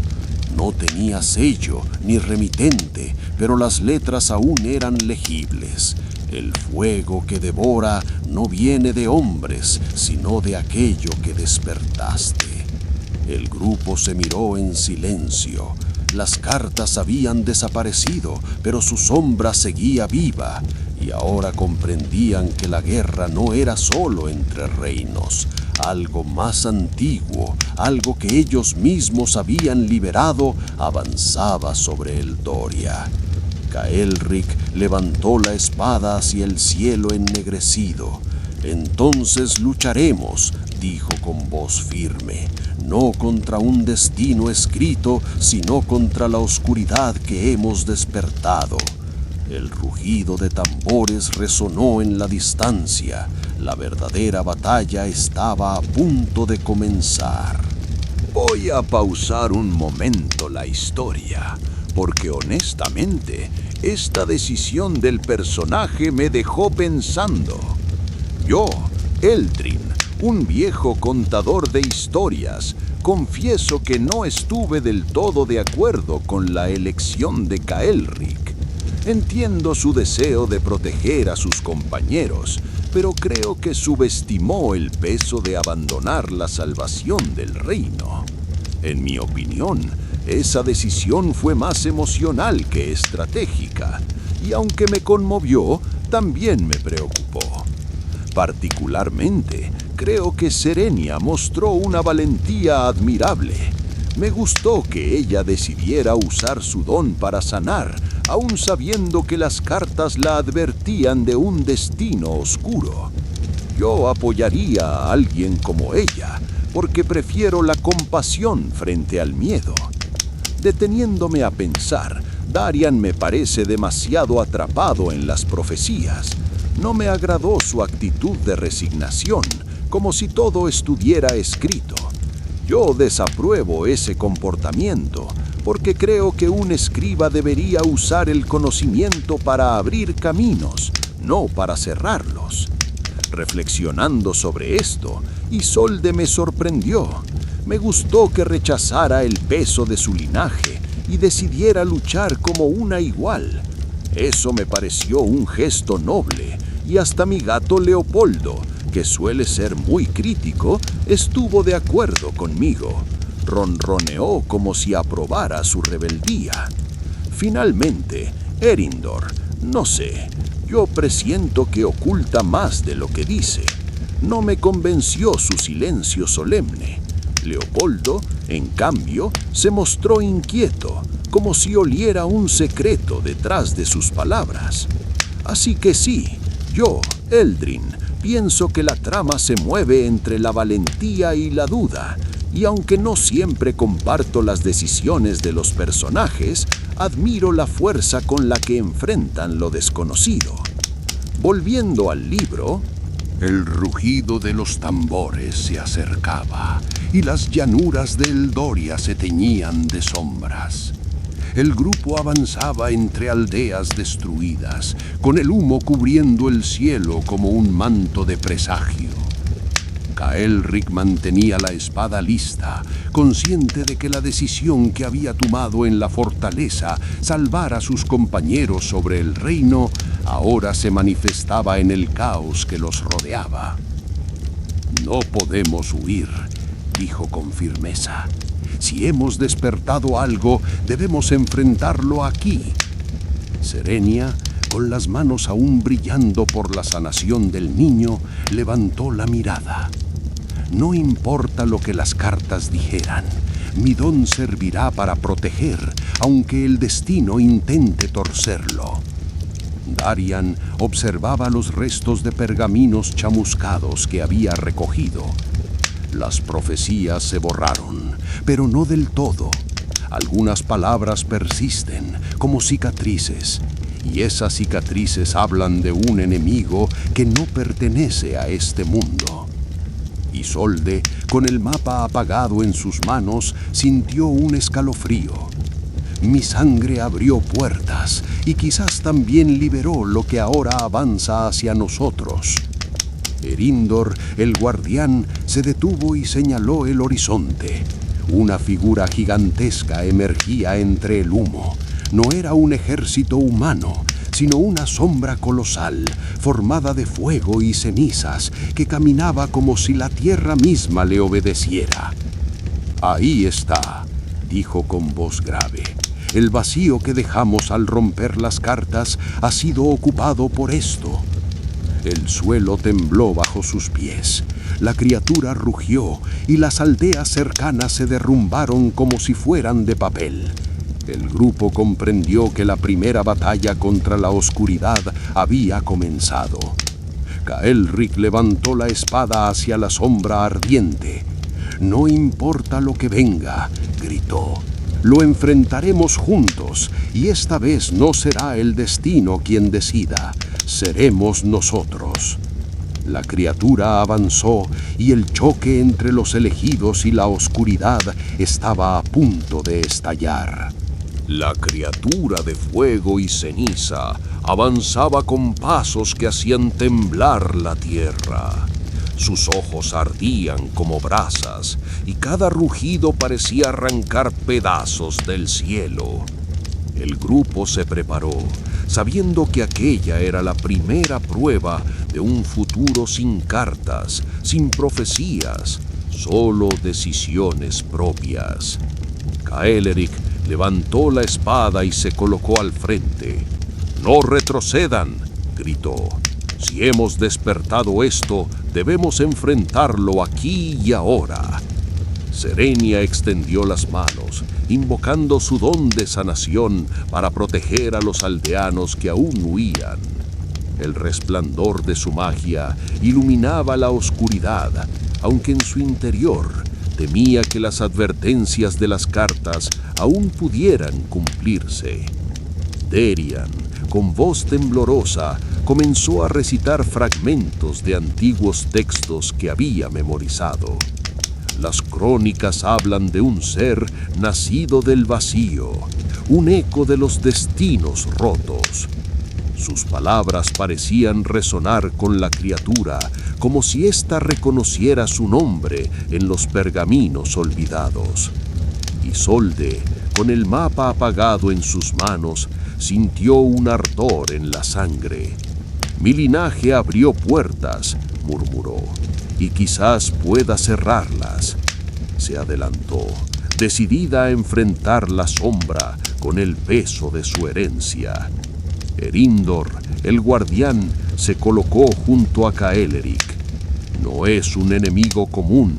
No tenía sello ni remitente, pero las letras aún eran legibles. El fuego que devora no viene de hombres, sino de aquello que despertaste. El grupo se miró en silencio. Las cartas habían desaparecido, pero su sombra seguía viva, y ahora comprendían que la guerra no era solo entre reinos. Algo más antiguo, algo que ellos mismos habían liberado, avanzaba sobre Eldoria. Caelric levantó la espada hacia el cielo ennegrecido. «Entonces lucharemos», dijo con voz firme, «no contra un destino escrito, sino contra la oscuridad que hemos despertado». El rugido de tambores resonó en la distancia. La verdadera batalla estaba a punto de comenzar. Voy a pausar un momento la historia, porque honestamente, esta decisión del personaje me dejó pensando. Yo, Eldrin, un viejo contador de historias, confieso que no estuve del todo de acuerdo con la elección de Caelric. Entiendo su deseo de proteger a sus compañeros, pero creo que subestimó el peso de abandonar la salvación del reino. En mi opinión, esa decisión fue más emocional que estratégica, y aunque me conmovió, también me preocupó. Particularmente, creo que Serenia mostró una valentía admirable. Me gustó que ella decidiera usar su don para sanar, aun sabiendo que las cartas la advertían de un destino oscuro. Yo apoyaría a alguien como ella, porque prefiero la compasión frente al miedo. Deteniéndome a pensar, Darian me parece demasiado atrapado en las profecías. No me agradó su actitud de resignación, como si todo estuviera escrito. Yo desapruebo ese comportamiento, porque creo que un escriba debería usar el conocimiento para abrir caminos, no para cerrarlos. Reflexionando sobre esto, Isolde me sorprendió. Me gustó que rechazara el peso de su linaje y decidiera luchar como una igual. Eso me pareció un gesto noble, y hasta mi gato Leopoldo, que suele ser muy crítico, estuvo de acuerdo conmigo. Ronroneó como si aprobara su rebeldía. Finalmente, Erindor, no sé, yo presiento que oculta más de lo que dice. No me convenció su silencio solemne. Leopoldo, en cambio, se mostró inquieto, como si oliera un secreto detrás de sus palabras. Así que sí, yo, Eldrin, pienso que la trama se mueve entre la valentía y la duda, y aunque no siempre comparto las decisiones de los personajes, admiro la fuerza con la que enfrentan lo desconocido. Volviendo al libro, el rugido de los tambores se acercaba y las llanuras de Eldoria se teñían de sombras. El grupo avanzaba entre aldeas destruidas, con el humo cubriendo el cielo como un manto de presagio. Caelric mantenía la espada lista, consciente de que la decisión que había tomado en la fortaleza, salvar a sus compañeros sobre el reino, ahora se manifestaba en el caos que los rodeaba. «No podemos huir», dijo con firmeza. «Si hemos despertado algo, debemos enfrentarlo aquí». Serenia, con las manos aún brillando por la sanación del niño, levantó la mirada. «No importa lo que las cartas dijeran, mi don servirá para proteger, aunque el destino intente torcerlo». Darian observaba los restos de pergaminos chamuscados que había recogido. Las profecías se borraron, pero no del todo. Algunas palabras persisten, como cicatrices, y esas cicatrices hablan de un enemigo que no pertenece a este mundo. Isolde, con el mapa apagado en sus manos, sintió un escalofrío. Mi sangre abrió puertas y quizás también liberó lo que ahora avanza hacia nosotros. Erindor, el guardián, se detuvo y señaló el horizonte. Una figura gigantesca emergía entre el humo. No era un ejército humano, sino una sombra colosal, formada de fuego y cenizas, que caminaba como si la tierra misma le obedeciera. «Ahí está», dijo con voz grave. «El vacío que dejamos al romper las cartas ha sido ocupado por esto». El suelo tembló bajo sus pies. La criatura rugió y las aldeas cercanas se derrumbaron como si fueran de papel. El grupo comprendió que la primera batalla contra la oscuridad había comenzado. Caelric levantó la espada hacia la sombra ardiente. «No importa lo que venga», gritó. «Lo enfrentaremos juntos, y esta vez no será el destino quien decida, seremos nosotros». La criatura avanzó y el choque entre los elegidos y la oscuridad estaba a punto de estallar. La criatura de fuego y ceniza avanzaba con pasos que hacían temblar la tierra. Sus ojos ardían como brasas y cada rugido parecía arrancar pedazos del cielo. El grupo se preparó, sabiendo que aquella era la primera prueba de un futuro sin cartas, sin profecías, solo decisiones propias. Caelric levantó la espada y se colocó al frente. «No retrocedan», gritó. «Si hemos despertado esto, debemos enfrentarlo aquí y ahora». Serenia extendió las manos, invocando su don de sanación para proteger a los aldeanos que aún huían. El resplandor de su magia iluminaba la oscuridad, aunque en su interior temía que las advertencias de las cartas aún pudieran cumplirse. Derian, con voz temblorosa, comenzó a recitar fragmentos de antiguos textos que había memorizado. Las crónicas hablan de un ser nacido del vacío, un eco de los destinos rotos. Sus palabras parecían resonar con la criatura, como si ésta reconociera su nombre en los pergaminos olvidados. Isolde, con el mapa apagado en sus manos, sintió un ardor en la sangre. «Mi linaje abrió puertas», murmuró, «y quizás pueda cerrarlas». Se adelantó, decidida a enfrentar la sombra con el peso de su herencia. Erindor, el guardián, se colocó junto a Caeleric. «No es un enemigo común»,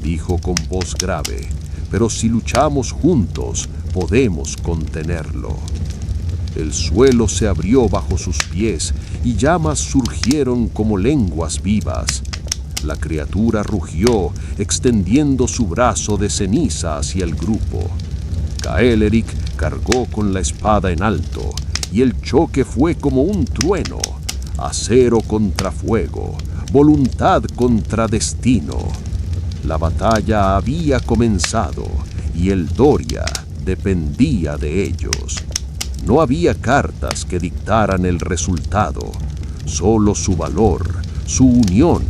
dijo con voz grave, «pero si luchamos juntos, podemos contenerlo». El suelo se abrió bajo sus pies y llamas surgieron como lenguas vivas. La criatura rugió, extendiendo su brazo de ceniza hacia el grupo. Caeleric cargó con la espada en alto, y el choque fue como un trueno. Acero contra fuego, voluntad contra destino. La batalla había comenzado, y el Doria dependía de ellos. No había cartas que dictaran el resultado, solo su valor, su unión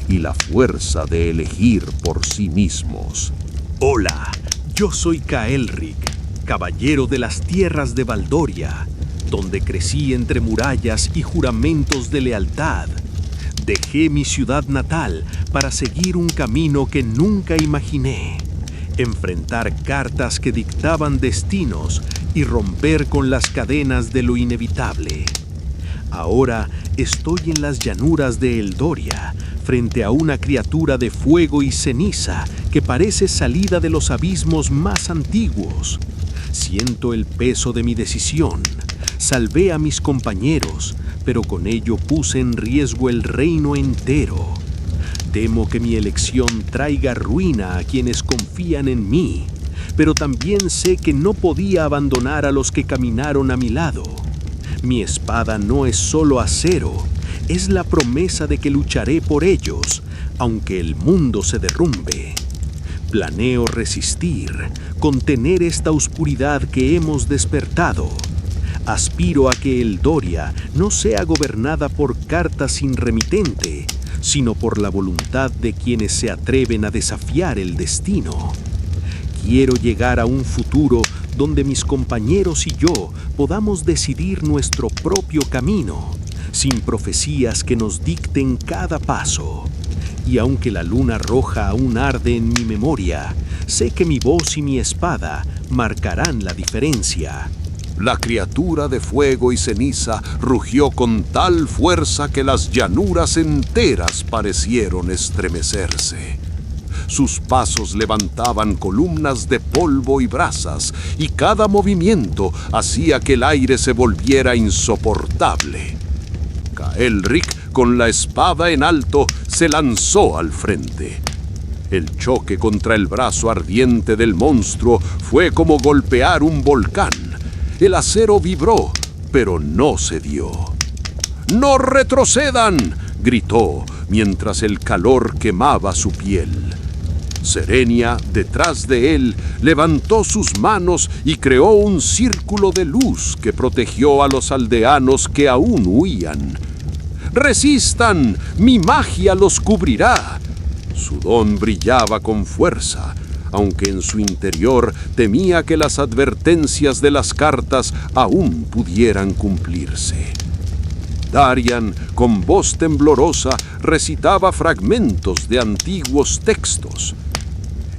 y la fuerza de elegir por sí mismos. Hola, yo soy Caelric, caballero de las tierras de Valdoria, donde crecí entre murallas y juramentos de lealtad. Dejé mi ciudad natal para seguir un camino que nunca imaginé. Enfrentar cartas que dictaban destinos y romper con las cadenas de lo inevitable. Ahora estoy en las llanuras de Eldoria, frente a una criatura de fuego y ceniza que parece salida de los abismos más antiguos. Siento el peso de mi decisión. Salvé a mis compañeros, pero con ello puse en riesgo el reino entero. Temo que mi elección traiga ruina a quienes confían en mí, pero también sé que no podía abandonar a los que caminaron a mi lado. Mi espada no es solo acero, es la promesa de que lucharé por ellos, aunque el mundo se derrumbe. Planeo resistir, contener esta oscuridad que hemos despertado. Aspiro a que Eldoria no sea gobernada por cartas sin remitente, sino por la voluntad de quienes se atreven a desafiar el destino. Quiero llegar a un futuro donde mis compañeros y yo podamos decidir nuestro propio camino, sin profecías que nos dicten cada paso. Y aunque la luna roja aún arde en mi memoria, sé que mi voz y mi espada marcarán la diferencia. La criatura de fuego y ceniza rugió con tal fuerza que las llanuras enteras parecieron estremecerse. Sus pasos levantaban columnas de polvo y brasas, y cada movimiento hacía que el aire se volviera insoportable. Caelric, con la espada en alto, se lanzó al frente. El choque contra el brazo ardiente del monstruo fue como golpear un volcán. El acero vibró, pero no cedió. «¡No retrocedan!», gritó, mientras el calor quemaba su piel. Serenia, detrás de él, levantó sus manos y creó un círculo de luz que protegió a los aldeanos que aún huían. «¡Resistan! ¡Mi magia los cubrirá!». Su don brillaba con fuerza, aunque en su interior temía que las advertencias de las cartas aún pudieran cumplirse. Darian, con voz temblorosa, recitaba fragmentos de antiguos textos.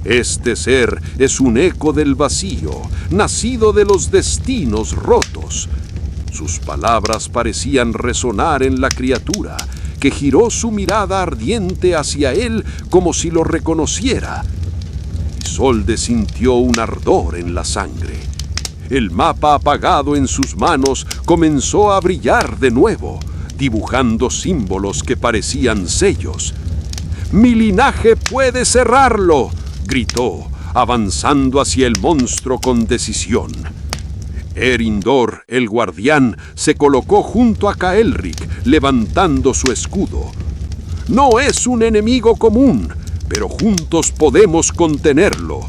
«Este ser es un eco del vacío, nacido de los destinos rotos». Sus palabras parecían resonar en la criatura, que giró su mirada ardiente hacia él como si lo reconociera. Isolde sintió un ardor en la sangre. El mapa apagado en sus manos comenzó a brillar de nuevo, dibujando símbolos que parecían sellos. «¡Mi linaje puede cerrarlo!», gritó, avanzando hacia el monstruo con decisión. Erindor, el guardián, se colocó junto a Caelric, levantando su escudo. «No es un enemigo común», pero juntos podemos contenerlo.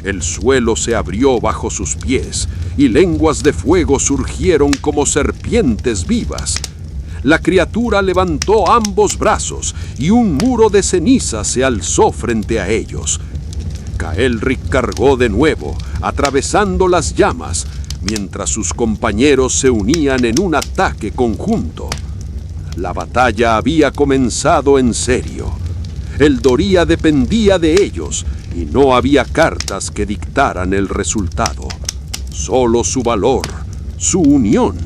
El suelo se abrió bajo sus pies y lenguas de fuego surgieron como serpientes vivas. La criatura levantó ambos brazos y un muro de ceniza se alzó frente a ellos. Caelric cargó de nuevo, atravesando las llamas, mientras sus compañeros se unían en un ataque conjunto. La batalla había comenzado en serio. El Doria dependía de ellos y no había cartas que dictaran el resultado. Solo su valor, su unión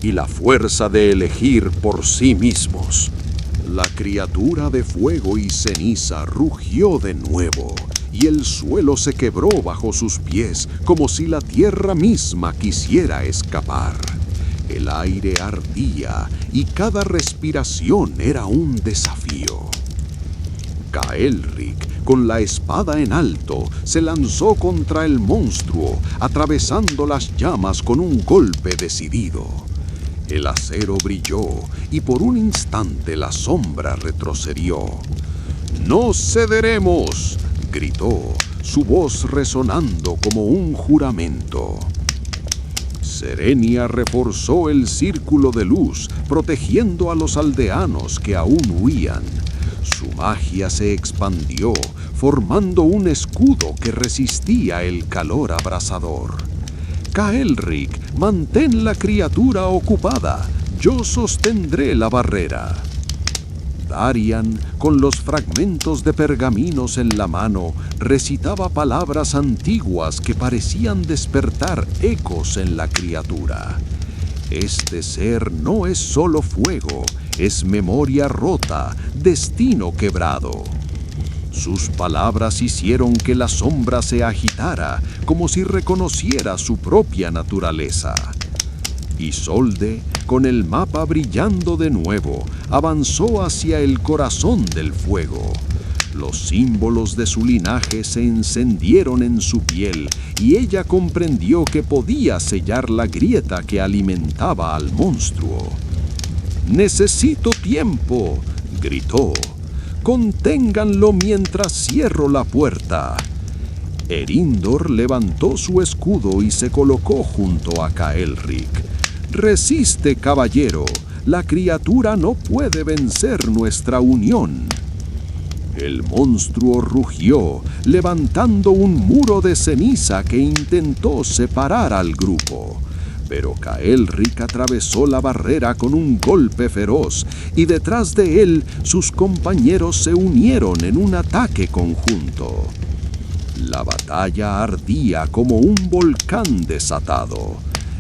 y la fuerza de elegir por sí mismos. La criatura de fuego y ceniza rugió de nuevo, y el suelo se quebró bajo sus pies como si la tierra misma quisiera escapar. El aire ardía y cada respiración era un desafío. Caelric, con la espada en alto, se lanzó contra el monstruo, atravesando las llamas con un golpe decidido. El acero brilló y por un instante la sombra retrocedió. «¡No cederemos!», gritó, su voz resonando como un juramento. Serenia reforzó el círculo de luz, protegiendo a los aldeanos que aún huían. Su magia se expandió, formando un escudo que resistía el calor abrasador. Caelric, mantén la criatura ocupada, yo sostendré la barrera. Darian, con los fragmentos de pergaminos en la mano, recitaba palabras antiguas que parecían despertar ecos en la criatura. Este ser no es solo fuego, es memoria rota, destino quebrado. Sus palabras hicieron que la sombra se agitara, como si reconociera su propia naturaleza. Isolde, con el mapa brillando de nuevo, avanzó hacia el corazón del fuego. Los símbolos de su linaje se encendieron en su piel y ella comprendió que podía sellar la grieta que alimentaba al monstruo. «¡Necesito tiempo!», gritó. «Conténganlo mientras cierro la puerta». Erindor levantó su escudo y se colocó junto a Caelric. «Resiste, caballero. La criatura no puede vencer nuestra unión». El monstruo rugió, levantando un muro de ceniza que intentó separar al grupo. Pero Caelric atravesó la barrera con un golpe feroz, y detrás de él sus compañeros se unieron en un ataque conjunto. La batalla ardía como un volcán desatado.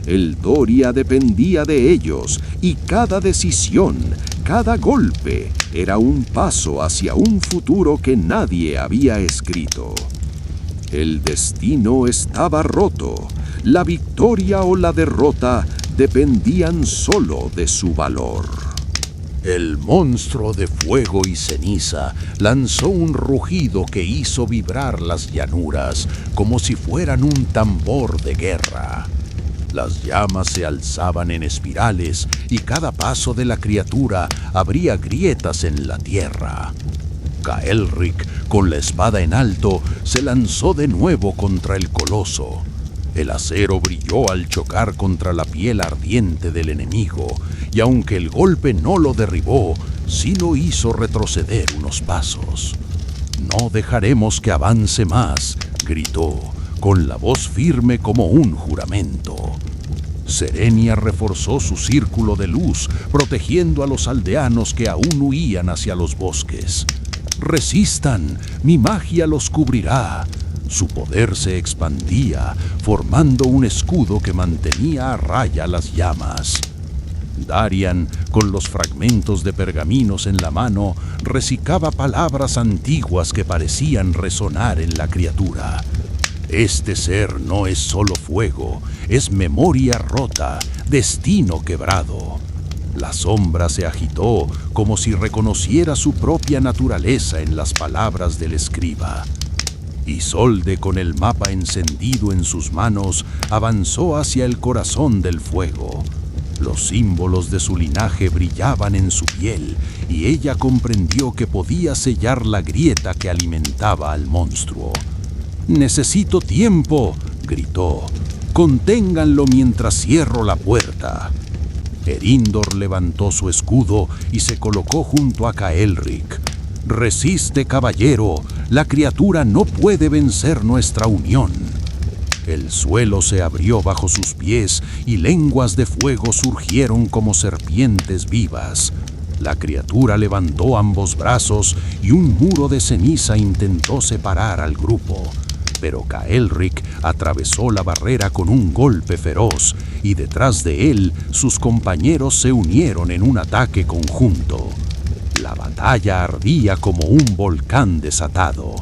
El Doria dependía de ellos, y cada decisión, cada golpe, era un paso hacia un futuro que nadie había escrito. El destino estaba roto. La victoria o la derrota dependían solo de su valor. El monstruo de fuego y ceniza lanzó un rugido que hizo vibrar las llanuras como si fueran un tambor de guerra. Las llamas se alzaban en espirales y cada paso de la criatura abría grietas en la tierra. Caelric, con la espada en alto, se lanzó de nuevo contra el coloso. El acero brilló al chocar contra la piel ardiente del enemigo, y aunque el golpe no lo derribó, sí lo hizo retroceder unos pasos. «No dejaremos que avance más», gritó, con la voz firme como un juramento. Serenia reforzó su círculo de luz, protegiendo a los aldeanos que aún huían hacia los bosques. «Resistan, mi magia los cubrirá». Su poder se expandía, formando un escudo que mantenía a raya las llamas. Darian, con los fragmentos de pergaminos en la mano, recitaba palabras antiguas que parecían resonar en la criatura. Este ser no es solo fuego, es memoria rota, destino quebrado. La sombra se agitó como si reconociera su propia naturaleza en las palabras del escriba. Isolde, con el mapa encendido en sus manos, avanzó hacia el corazón del fuego. Los símbolos de su linaje brillaban en su piel y ella comprendió que podía sellar la grieta que alimentaba al monstruo. «¡Necesito tiempo!», gritó. «Conténganlo mientras cierro la puerta». Erindor levantó su escudo y se colocó junto a Caelric. «Resiste, caballero, la criatura no puede vencer nuestra unión». El suelo se abrió bajo sus pies y lenguas de fuego surgieron como serpientes vivas. La criatura levantó ambos brazos y un muro de ceniza intentó separar al grupo. Pero Caelric atravesó la barrera con un golpe feroz y detrás de él sus compañeros se unieron en un ataque conjunto. La batalla ardía como un volcán desatado.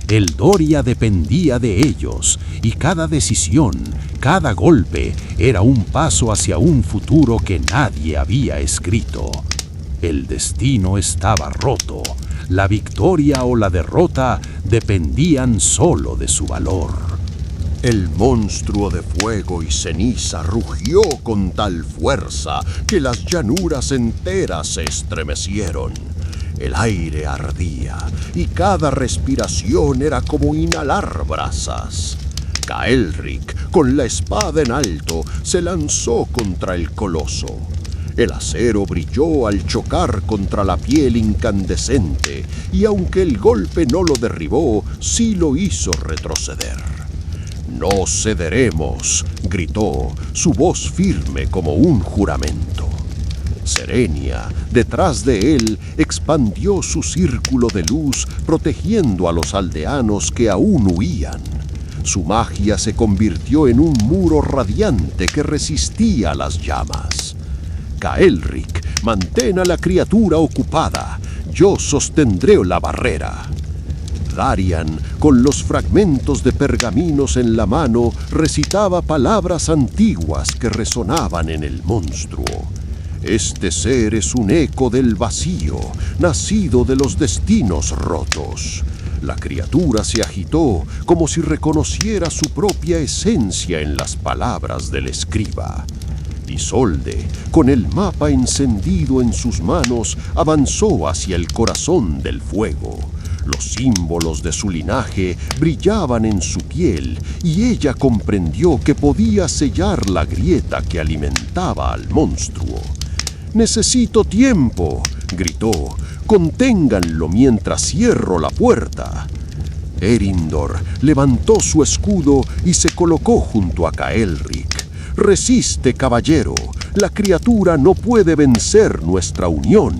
El Doria dependía de ellos, y cada decisión, cada golpe, era un paso hacia un futuro que nadie había escrito. El destino estaba roto. La victoria o la derrota dependían solo de su valor. El monstruo de fuego y ceniza rugió con tal fuerza que las llanuras enteras se estremecieron. El aire ardía y cada respiración era como inhalar brasas. Caelric, con la espada en alto, se lanzó contra el coloso. El acero brilló al chocar contra la piel incandescente y aunque el golpe no lo derribó, sí lo hizo retroceder. «No cederemos», gritó, su voz firme como un juramento. Serenia, detrás de él, expandió su círculo de luz, protegiendo a los aldeanos que aún huían. Su magia se convirtió en un muro radiante que resistía las llamas. «Caelric, mantén a la criatura ocupada. Yo sostendré la barrera». Darian, con los fragmentos de pergaminos en la mano, recitaba palabras antiguas que resonaban en el monstruo. «Este ser es un eco del vacío, nacido de los destinos rotos». La criatura se agitó como si reconociera su propia esencia en las palabras del escriba. Isolde, con el mapa encendido en sus manos, avanzó hacia el corazón del fuego. Los símbolos de su linaje brillaban en su piel y ella comprendió que podía sellar la grieta que alimentaba al monstruo. «Necesito tiempo», gritó. «Conténganlo mientras cierro la puerta». Erindor levantó su escudo y se colocó junto a Caelric. «Resiste, caballero. La criatura no puede vencer nuestra unión».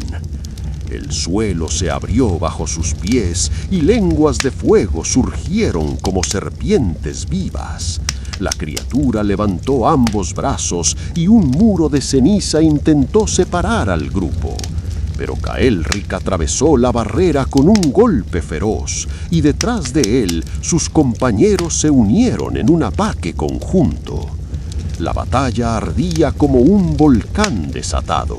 El suelo se abrió bajo sus pies y lenguas de fuego surgieron como serpientes vivas. La criatura levantó ambos brazos y un muro de ceniza intentó separar al grupo. Pero Caelric atravesó la barrera con un golpe feroz y detrás de él sus compañeros se unieron en un ataque conjunto. La batalla ardía como un volcán desatado.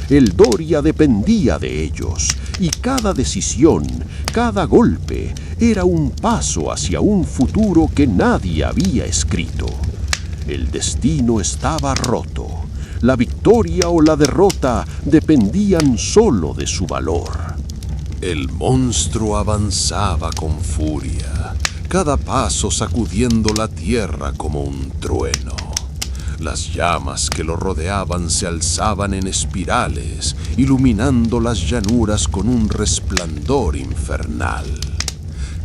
El Doria dependía de ellos y cada decisión, cada golpe, era un paso hacia un futuro que nadie había escrito. El destino estaba roto. La victoria o la derrota dependían solo de su valor. El monstruo avanzaba con furia, cada paso sacudiendo la tierra como un trueno. Las llamas que lo rodeaban se alzaban en espirales, iluminando las llanuras con un resplandor infernal.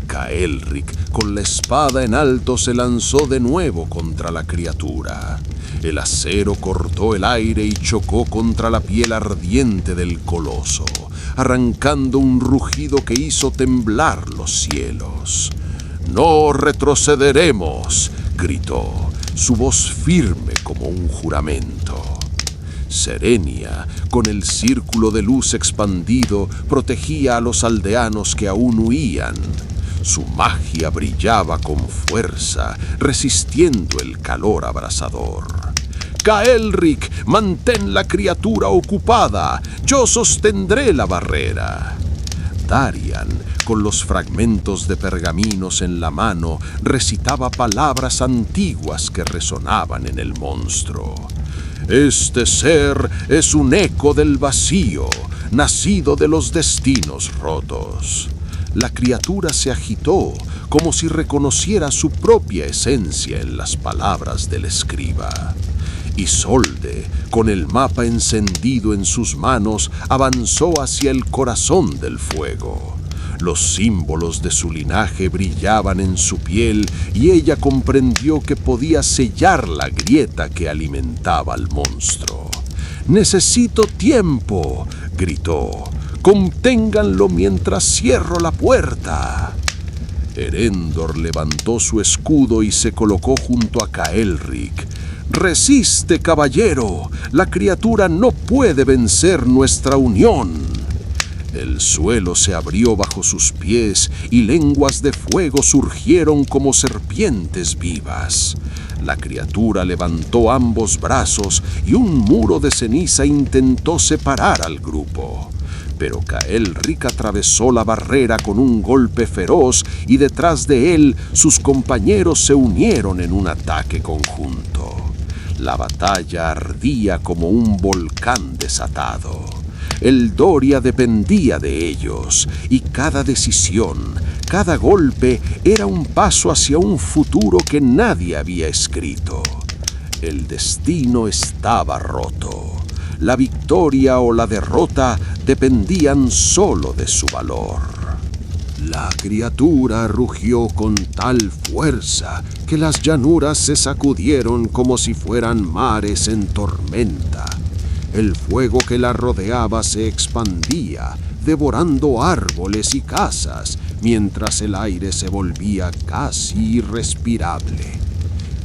Caelric, con la espada en alto, se lanzó de nuevo contra la criatura. El acero cortó el aire y chocó contra la piel ardiente del coloso, arrancando un rugido que hizo temblar los cielos. «No retrocederemos», gritó, su voz firme como un juramento. Serenia, con el círculo de luz expandido, protegía a los aldeanos que aún huían. Su magia brillaba con fuerza, resistiendo el calor abrasador. «Caelric, mantén la criatura ocupada. Yo sostendré la barrera». Darian, con los fragmentos de pergaminos en la mano, recitaba palabras antiguas que resonaban en el monstruo. Este ser es un eco del vacío, nacido de los destinos rotos. La criatura se agitó como si reconociera su propia esencia en las palabras del escriba. Isolde, con el mapa encendido en sus manos, avanzó hacia el corazón del fuego. Los símbolos de su linaje brillaban en su piel y ella comprendió que podía sellar la grieta que alimentaba al monstruo. «¡Necesito tiempo!», gritó. «¡Conténganlo mientras cierro la puerta!». Erendor levantó su escudo y se colocó junto a Caelric. «¡Resiste, caballero! La criatura no puede vencer nuestra unión». El suelo se abrió bajo sus pies y lenguas de fuego surgieron como serpientes vivas. La criatura levantó ambos brazos y un muro de ceniza intentó separar al grupo. Pero Caelric atravesó la barrera con un golpe feroz y detrás de él sus compañeros se unieron en un ataque conjunto. La batalla ardía como un volcán desatado. El Doria dependía de ellos, y cada decisión, cada golpe era un paso hacia un futuro que nadie había escrito. El destino estaba roto. La victoria o la derrota dependían solo de su valor. La criatura rugió con tal fuerza que las llanuras se sacudieron como si fueran mares en tormenta. El fuego que la rodeaba se expandía, devorando árboles y casas, mientras el aire se volvía casi irrespirable.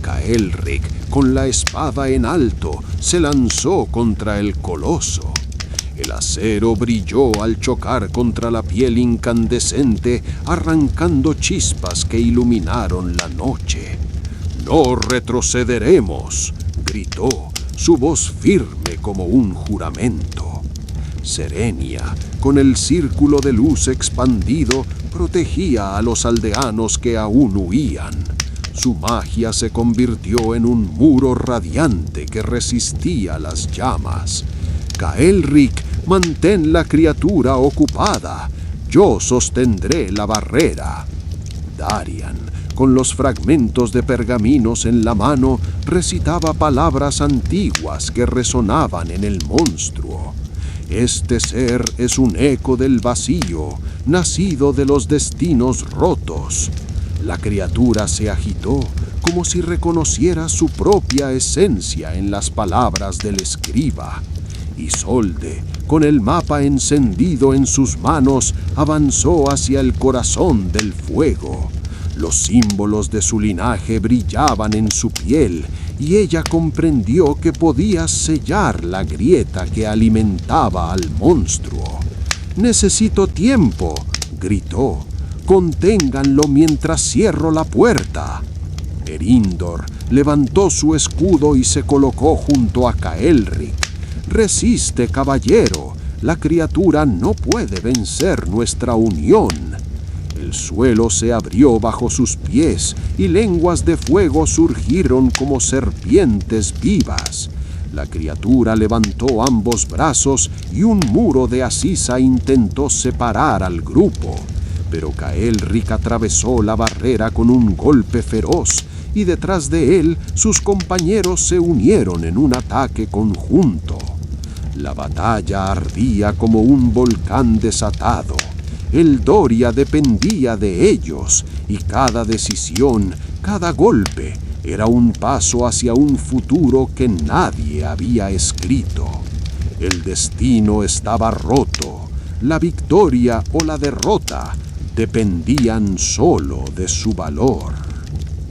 Caelric, con la espada en alto, se lanzó contra el coloso. El acero brilló al chocar contra la piel incandescente, arrancando chispas que iluminaron la noche. «¡No retrocederemos!», gritó, su voz firme como un juramento. Serenia, con el círculo de luz expandido, protegía a los aldeanos que aún huían. Su magia se convirtió en un muro radiante que resistía las llamas. «Caelric, mantén la criatura ocupada. Yo sostendré la barrera». Darian, con los fragmentos de pergaminos en la mano, recitaba palabras antiguas que resonaban en el monstruo. Este ser es un eco del vacío, nacido de los destinos rotos. La criatura se agitó como si reconociera su propia esencia en las palabras del escriba. Isolde, con el mapa encendido en sus manos, avanzó hacia el corazón del fuego. Los símbolos de su linaje brillaban en su piel y ella comprendió que podía sellar la grieta que alimentaba al monstruo. «¡Necesito tiempo!», gritó. «Conténganlo mientras cierro la puerta». Erindor levantó su escudo y se colocó junto a Caelric. «Resiste, caballero. La criatura no puede vencer nuestra unión». El suelo se abrió bajo sus pies y lenguas de fuego surgieron como serpientes vivas. La criatura levantó ambos brazos y un muro de asisa intentó separar al grupo. Pero Caelric atravesó la barrera con un golpe feroz y detrás de él sus compañeros se unieron en un ataque conjunto. La batalla ardía como un volcán desatado. El Doria dependía de ellos, y cada decisión, cada golpe, era un paso hacia un futuro que nadie había escrito. El destino estaba roto. La victoria o la derrota dependían solo de su valor.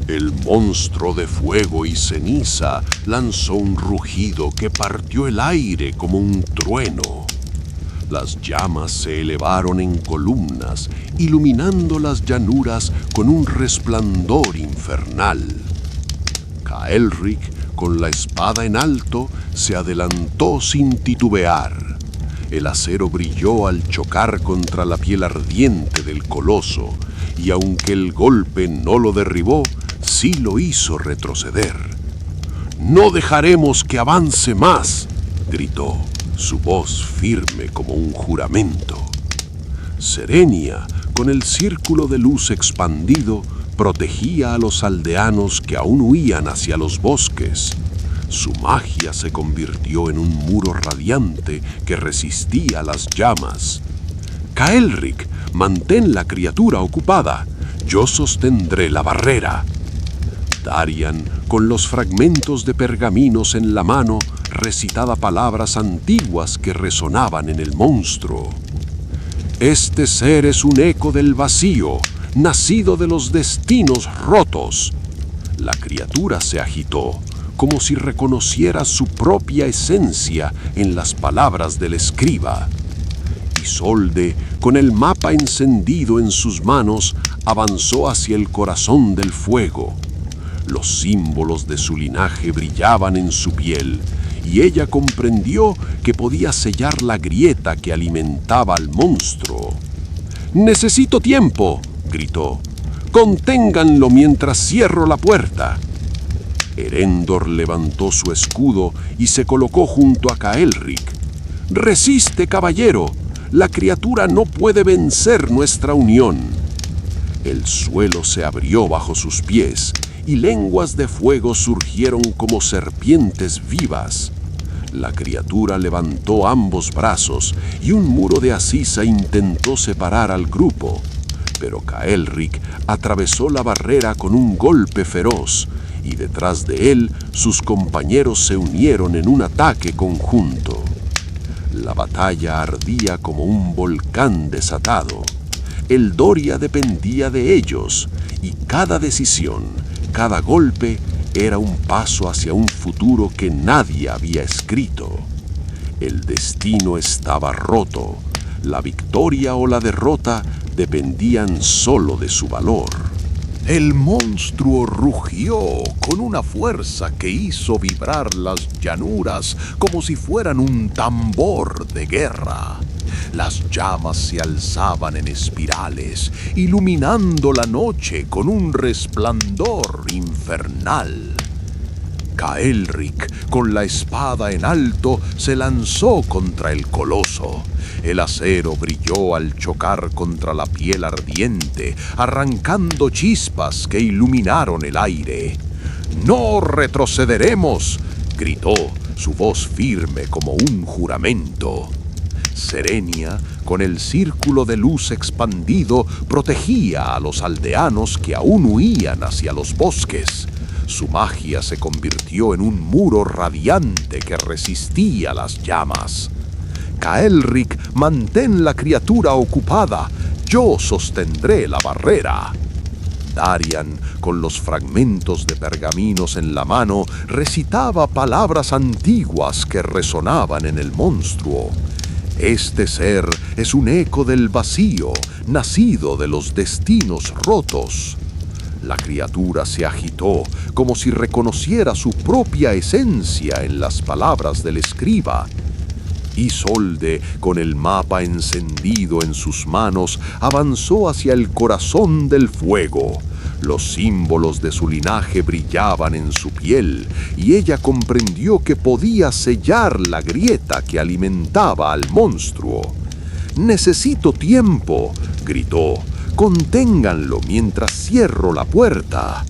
El monstruo de fuego y ceniza lanzó un rugido que partió el aire como un trueno. Las llamas se elevaron en columnas, iluminando las llanuras con un resplandor infernal. Caelric, con la espada en alto, se adelantó sin titubear. El acero brilló al chocar contra la piel ardiente del coloso, y aunque el golpe no lo derribó, sí lo hizo retroceder. No dejaremos que avance más, gritó, su voz firme como un juramento. Serenia, con el círculo de luz expandido, protegía a los aldeanos que aún huían hacia los bosques. Su magia se convirtió en un muro radiante que resistía las llamas. Caelric, mantén la criatura ocupada. Yo sostendré la barrera. Darian, con los fragmentos de pergaminos en la mano, recitaba palabras antiguas que resonaban en el monstruo. Este ser es un eco del vacío, nacido de los destinos rotos. La criatura se agitó, como si reconociera su propia esencia en las palabras del escriba. Isolde, con el mapa encendido en sus manos, avanzó hacia el corazón del fuego. Los símbolos de su linaje brillaban en su piel, y ella comprendió que podía sellar la grieta que alimentaba al monstruo. «¡Necesito tiempo!», gritó. «¡Conténganlo mientras cierro la puerta!». Erendor levantó su escudo y se colocó junto a Caelric. «¡Resiste, caballero! La criatura no puede vencer nuestra unión». El suelo se abrió bajo sus pies y lenguas de fuego surgieron como serpientes vivas. La criatura levantó ambos brazos y un muro de Acisa intentó separar al grupo, pero Caelric atravesó la barrera con un golpe feroz y detrás de él sus compañeros se unieron en un ataque conjunto. La batalla ardía como un volcán desatado. El Doria dependía de ellos y cada decisión, cada golpe era un paso hacia un futuro que nadie había escrito. El destino estaba roto. La victoria o la derrota dependían solo de su valor. El monstruo rugió con una fuerza que hizo vibrar las llanuras como si fueran un tambor de guerra. Las llamas se alzaban en espirales, iluminando la noche con un resplandor infernal. Caelric, con la espada en alto, se lanzó contra el coloso. El acero brilló al chocar contra la piel ardiente, arrancando chispas que iluminaron el aire. «¡No retrocederemos!», gritó, su voz firme como un juramento. Serenia, con el círculo de luz expandido, protegía a los aldeanos que aún huían hacia los bosques. Su magia se convirtió en un muro radiante que resistía las llamas. «Caelric, mantén la criatura ocupada. Yo sostendré la barrera». Darian, con los fragmentos de pergaminos en la mano, recitaba palabras antiguas que resonaban en el monstruo. Este ser es un eco del vacío, nacido de los destinos rotos. La criatura se agitó, como si reconociera su propia esencia en las palabras del escriba. Isolde, con el mapa encendido en sus manos, avanzó hacia el corazón del fuego. Los símbolos de su linaje brillaban en su piel, y ella comprendió que podía sellar la grieta que alimentaba al monstruo. «¡Necesito tiempo!», gritó. «Conténganlo mientras cierro la puerta».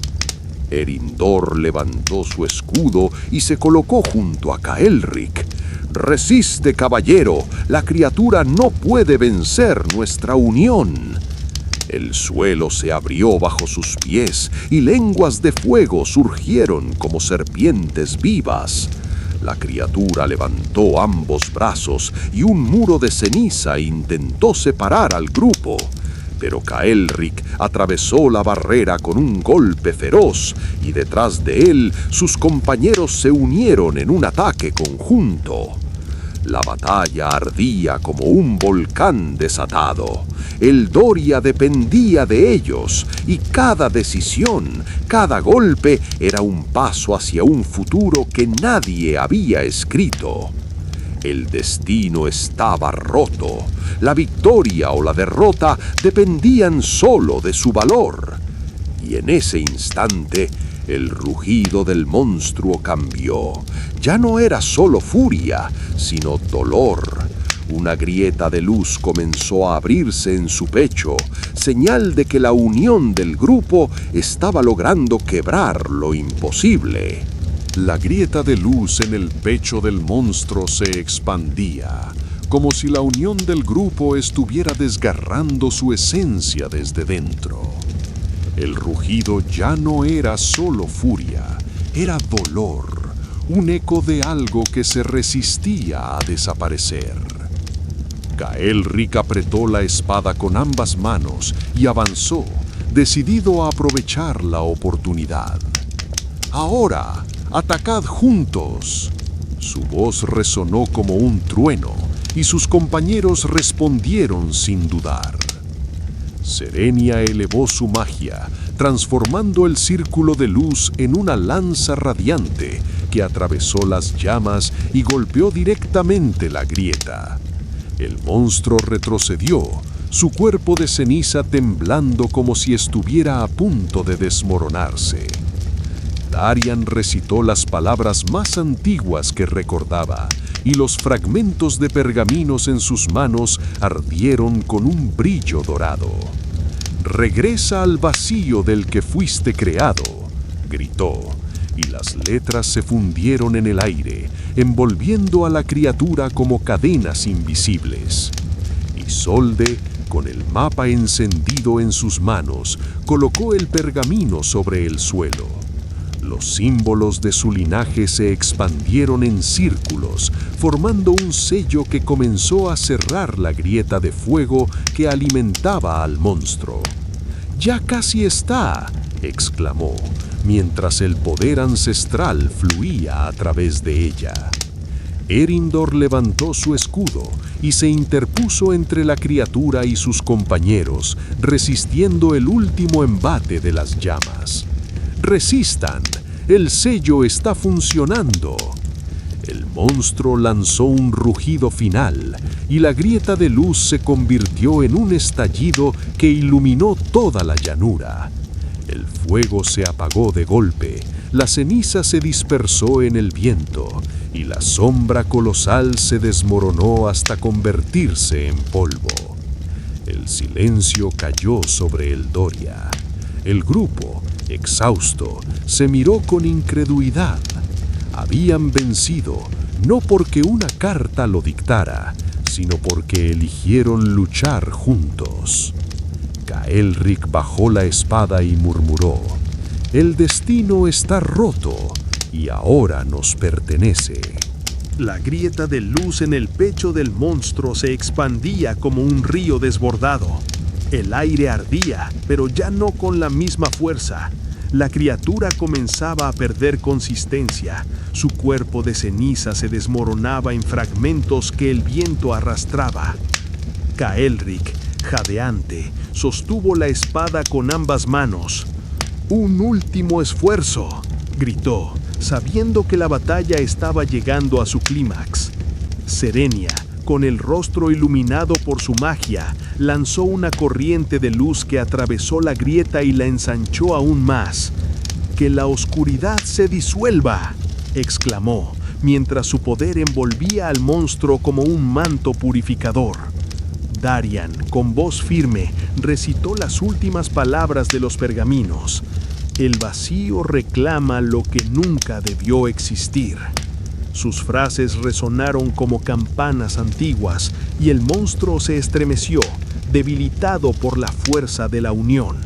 Erindor levantó su escudo y se colocó junto a Caelric. «Resiste, caballero, la criatura no puede vencer nuestra unión». El suelo se abrió bajo sus pies y lenguas de fuego surgieron como serpientes vivas. La criatura levantó ambos brazos y un muro de ceniza intentó separar al grupo. Pero Caelric atravesó la barrera con un golpe feroz y detrás de él sus compañeros se unieron en un ataque conjunto. La batalla ardía como un volcán desatado. El Doria dependía de ellos y cada decisión, cada golpe era un paso hacia un futuro que nadie había escrito. El destino estaba roto. La victoria o la derrota dependían solo de su valor. Y en ese instante, El rugido del monstruo cambió. Ya no era solo furia, sino dolor. Una grieta de luz comenzó a abrirse en su pecho, señal de que la unión del grupo estaba logrando quebrar lo imposible. La grieta de luz en el pecho del monstruo se expandía, como si la unión del grupo estuviera desgarrando su esencia desde dentro. El rugido ya no era solo furia, era dolor, un eco de algo que se resistía a desaparecer. Kael'ric apretó la espada con ambas manos y avanzó, decidido a aprovechar la oportunidad. ¡Ahora! ¡Atacad juntos! Su voz resonó como un trueno y sus compañeros respondieron sin dudar. Serenia elevó su magia, transformando el círculo de luz en una lanza radiante que atravesó las llamas y golpeó directamente la grieta. El monstruo retrocedió, su cuerpo de ceniza temblando como si estuviera a punto de desmoronarse. Darian recitó las palabras más antiguas que recordaba, y los fragmentos de pergaminos en sus manos ardieron con un brillo dorado. «Regresa al vacío del que fuiste creado», gritó, y las letras se fundieron en el aire, envolviendo a la criatura como cadenas invisibles. Isolde, con el mapa encendido en sus manos, colocó el pergamino sobre el suelo. Los símbolos de su linaje se expandieron en círculos, formando un sello que comenzó a cerrar la grieta de fuego que alimentaba al monstruo. «¡Ya casi está!», exclamó, mientras el poder ancestral fluía a través de ella. Erindor levantó su escudo y se interpuso entre la criatura y sus compañeros, resistiendo el último embate de las llamas. «¡Resistan! ¡El sello está funcionando!». El monstruo lanzó un rugido final y la grieta de luz se convirtió en un estallido que iluminó toda la llanura. El fuego se apagó de golpe, la ceniza se dispersó en el viento y la sombra colosal se desmoronó hasta convertirse en polvo. El silencio cayó sobre el Doria. El grupo, exhausto, se miró con incredulidad. Habían vencido, no porque una carta lo dictara, sino porque eligieron luchar juntos. Kael'ric bajó la espada y murmuró: «El destino está roto y ahora nos pertenece». La grieta de luz en el pecho del monstruo se expandía como un río desbordado. El aire ardía, pero ya no con la misma fuerza. La criatura comenzaba a perder consistencia. Su cuerpo de ceniza se desmoronaba en fragmentos que el viento arrastraba. Kael'ric, jadeante, sostuvo la espada con ambas manos. «¡Un último esfuerzo!», gritó, sabiendo que la batalla estaba llegando a su clímax. Serenia, con el rostro iluminado por su magia, lanzó una corriente de luz que atravesó la grieta y la ensanchó aún más. «¡Que la oscuridad se disuelva!», exclamó, mientras su poder envolvía al monstruo como un manto purificador. Darian, con voz firme, recitó las últimas palabras de los pergaminos. «El vacío reclama lo que nunca debió existir». Sus frases resonaron como campanas antiguas y el monstruo se estremeció, debilitado por la fuerza de la unión.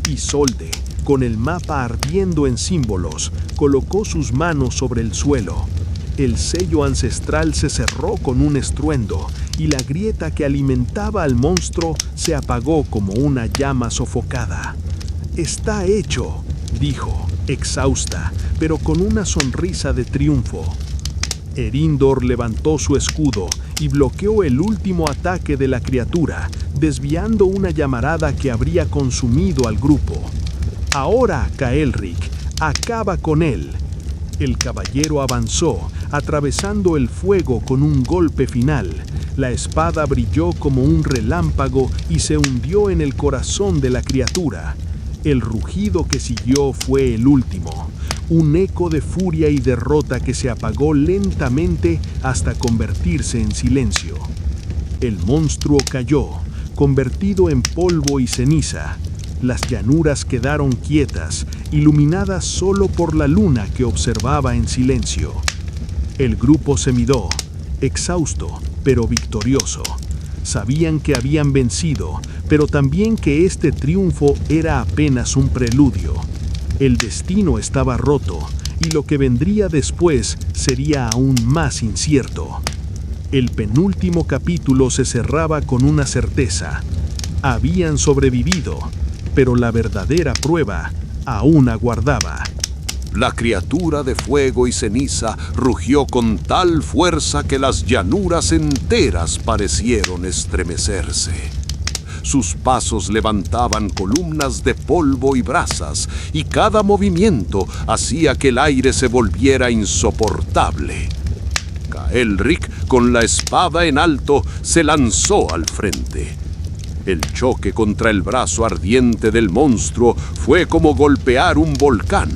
Isolde, con el mapa ardiendo en símbolos, colocó sus manos sobre el suelo. El sello ancestral se cerró con un estruendo y la grieta que alimentaba al monstruo se apagó como una llama sofocada. «Está hecho», dijo, exhausta, pero con una sonrisa de triunfo. Erindor levantó su escudo y bloqueó el último ataque de la criatura, desviando una llamarada que habría consumido al grupo. «Ahora, Kael'ric, acaba con él». El caballero avanzó, atravesando el fuego con un golpe final. La espada brilló como un relámpago y se hundió en el corazón de la criatura. El rugido que siguió fue el último, un eco de furia y derrota que se apagó lentamente hasta convertirse en silencio. El monstruo cayó, convertido en polvo y ceniza. Las llanuras quedaron quietas, iluminadas solo por la luna que observaba en silencio. El grupo se miró, exhausto, pero victorioso. Sabían que habían vencido, pero también que este triunfo era apenas un preludio. El destino estaba roto, y lo que vendría después sería aún más incierto. El penúltimo capítulo se cerraba con una certeza. Habían sobrevivido, pero la verdadera prueba aún aguardaba. La criatura de fuego y ceniza rugió con tal fuerza que las llanuras enteras parecieron estremecerse. Sus pasos levantaban columnas de polvo y brasas, y cada movimiento hacía que el aire se volviera insoportable. Caelric, con la espada en alto, se lanzó al frente. El choque contra el brazo ardiente del monstruo fue como golpear un volcán.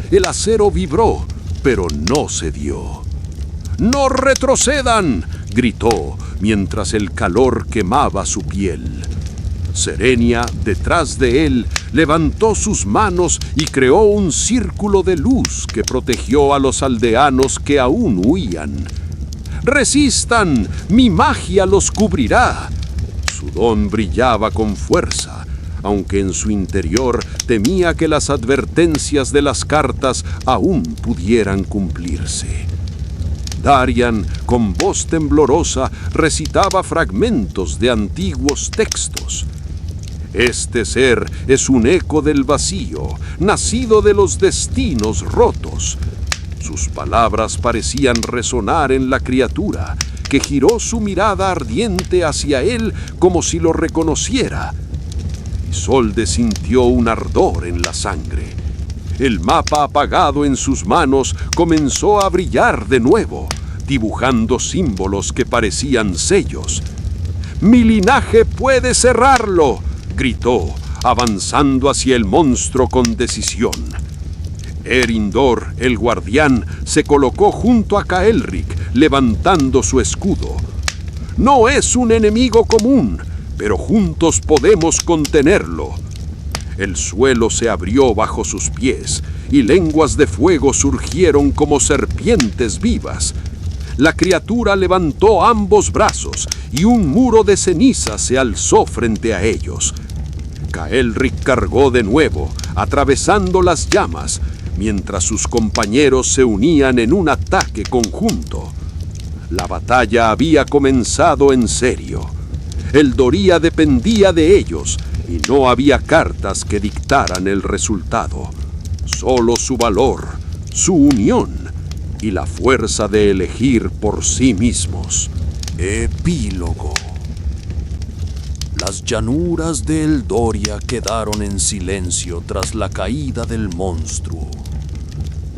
El acero vibró, pero no cedió. ¡No retrocedan!, gritó, mientras el calor quemaba su piel. Serenia, detrás de él, levantó sus manos y creó un círculo de luz que protegió a los aldeanos que aún huían. ¡Resistan! ¡Mi magia los cubrirá! Su don brillaba con fuerza, aunque en su interior temía que las advertencias de las cartas aún pudieran cumplirse. Darian, con voz temblorosa, recitaba fragmentos de antiguos textos. Este ser es un eco del vacío, nacido de los destinos rotos. Sus palabras parecían resonar en la criatura, que giró su mirada ardiente hacia él como si lo reconociera. Isolde sintió un ardor en la sangre. El mapa apagado en sus manos comenzó a brillar de nuevo, dibujando símbolos que parecían sellos. «¡Mi linaje puede cerrarlo!», gritó, avanzando hacia el monstruo con decisión. Erindor, el guardián, se colocó junto a Caelric, levantando su escudo. «No es un enemigo común, pero juntos podemos contenerlo». El suelo se abrió bajo sus pies, y lenguas de fuego surgieron como serpientes vivas. La criatura levantó ambos brazos, y un muro de ceniza se alzó frente a ellos. Caelric cargó de nuevo, atravesando las llamas, mientras sus compañeros se unían en un ataque conjunto. La batalla había comenzado en serio. El Doria dependía de ellos, y no había cartas que dictaran el resultado. Solo su valor, su unión y la fuerza de elegir por sí mismos. Epílogo. Las llanuras de Eldoria quedaron en silencio tras la caída del monstruo.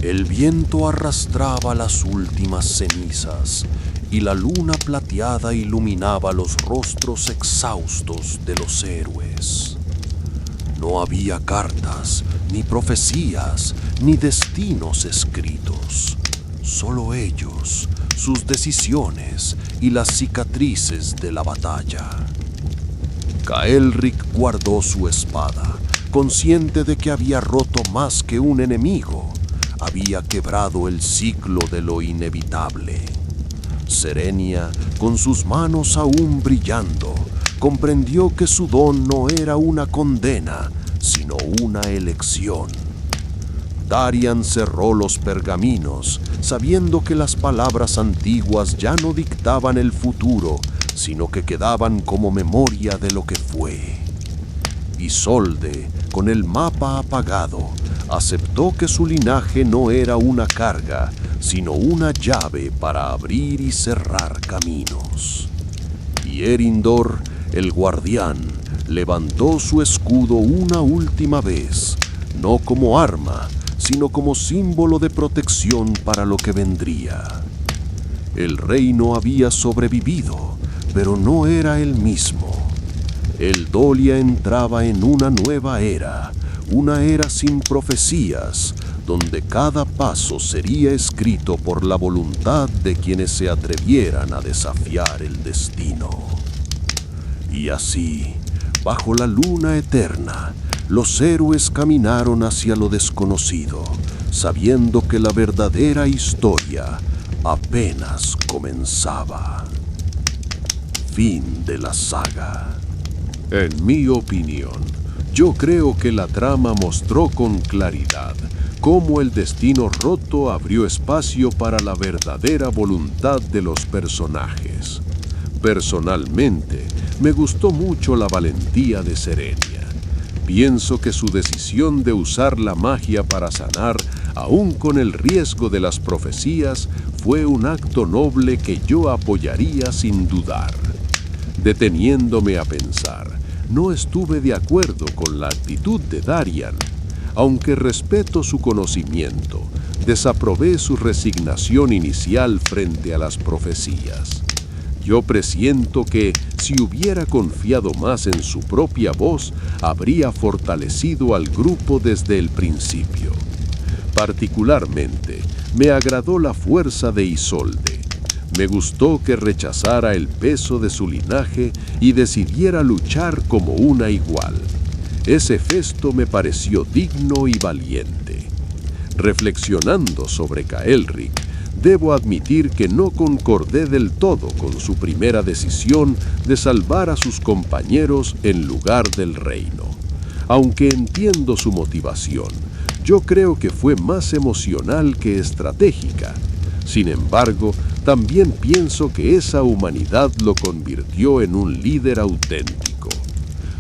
El viento arrastraba las últimas cenizas, y la luna plateada iluminaba los rostros exhaustos de los héroes. No había cartas, ni profecías, ni destinos escritos. Solo ellos, sus decisiones y las cicatrices de la batalla. Caelric guardó su espada, consciente de que había roto más que un enemigo. Había quebrado el ciclo de lo inevitable. Serenia, con sus manos aún brillando, comprendió que su don no era una condena, sino una elección. Darian cerró los pergaminos, sabiendo que las palabras antiguas ya no dictaban el futuro, sino que quedaban como memoria de lo que fue. Isolde, con el mapa apagado, aceptó que su linaje no era una carga, sino una llave para abrir y cerrar caminos. Y Erindor, el guardián, levantó su escudo una última vez, no como arma, sino como símbolo de protección para lo que vendría. El reino había sobrevivido, pero no era el mismo. Eldoria entraba en una nueva era, una era sin profecías, donde cada paso sería escrito por la voluntad de quienes se atrevieran a desafiar el destino. Y así, bajo la luna eterna, los héroes caminaron hacia lo desconocido, sabiendo que la verdadera historia apenas comenzaba. Fin de la saga. En mi opinión, yo creo que la trama mostró con claridad cómo el destino roto abrió espacio para la verdadera voluntad de los personajes. Personalmente, me gustó mucho la valentía de Serenia. Pienso que su decisión de usar la magia para sanar, aún con el riesgo de las profecías, fue un acto noble que yo apoyaría sin dudar. Deteniéndome a pensar, no estuve de acuerdo con la actitud de Darian. Aunque respeto su conocimiento, desaprobé su resignación inicial frente a las profecías. Yo presiento que, si hubiera confiado más en su propia voz, habría fortalecido al grupo desde el principio. Particularmente, me agradó la fuerza de Isolde. Me gustó que rechazara el peso de su linaje y decidiera luchar como una igual. Ese gesto me pareció digno y valiente. Reflexionando sobre Kael'ric, debo admitir que no concordé del todo con su primera decisión de salvar a sus compañeros en lugar del reino. Aunque entiendo su motivación, yo creo que fue más emocional que estratégica. Sin embargo, también pienso que esa humanidad lo convirtió en un líder auténtico.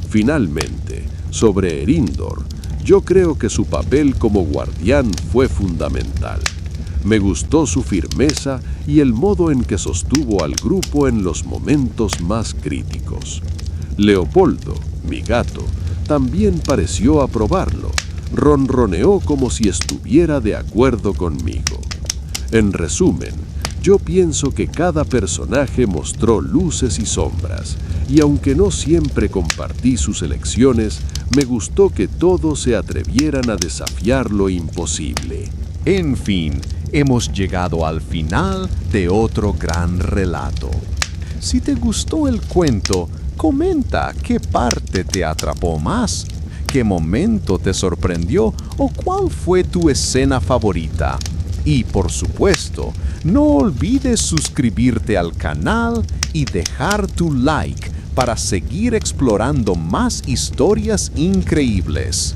Finalmente, sobre Erindor, yo creo que su papel como guardián fue fundamental. Me gustó su firmeza y el modo en que sostuvo al grupo en los momentos más críticos. Leopoldo, mi gato, también pareció aprobarlo. Ronroneó como si estuviera de acuerdo conmigo. En resumen, yo pienso que cada personaje mostró luces y sombras, y aunque no siempre compartí sus elecciones, me gustó que todos se atrevieran a desafiar lo imposible. En fin, hemos llegado al final de otro gran relato. Si te gustó el cuento, comenta qué parte te atrapó más, qué momento te sorprendió o cuál fue tu escena favorita. Y por supuesto, no olvides suscribirte al canal y dejar tu like para seguir explorando más historias increíbles.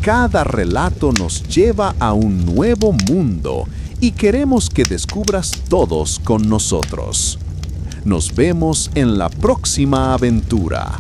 Cada relato nos lleva a un nuevo mundo y queremos que descubras todos con nosotros. Nos vemos en la próxima aventura.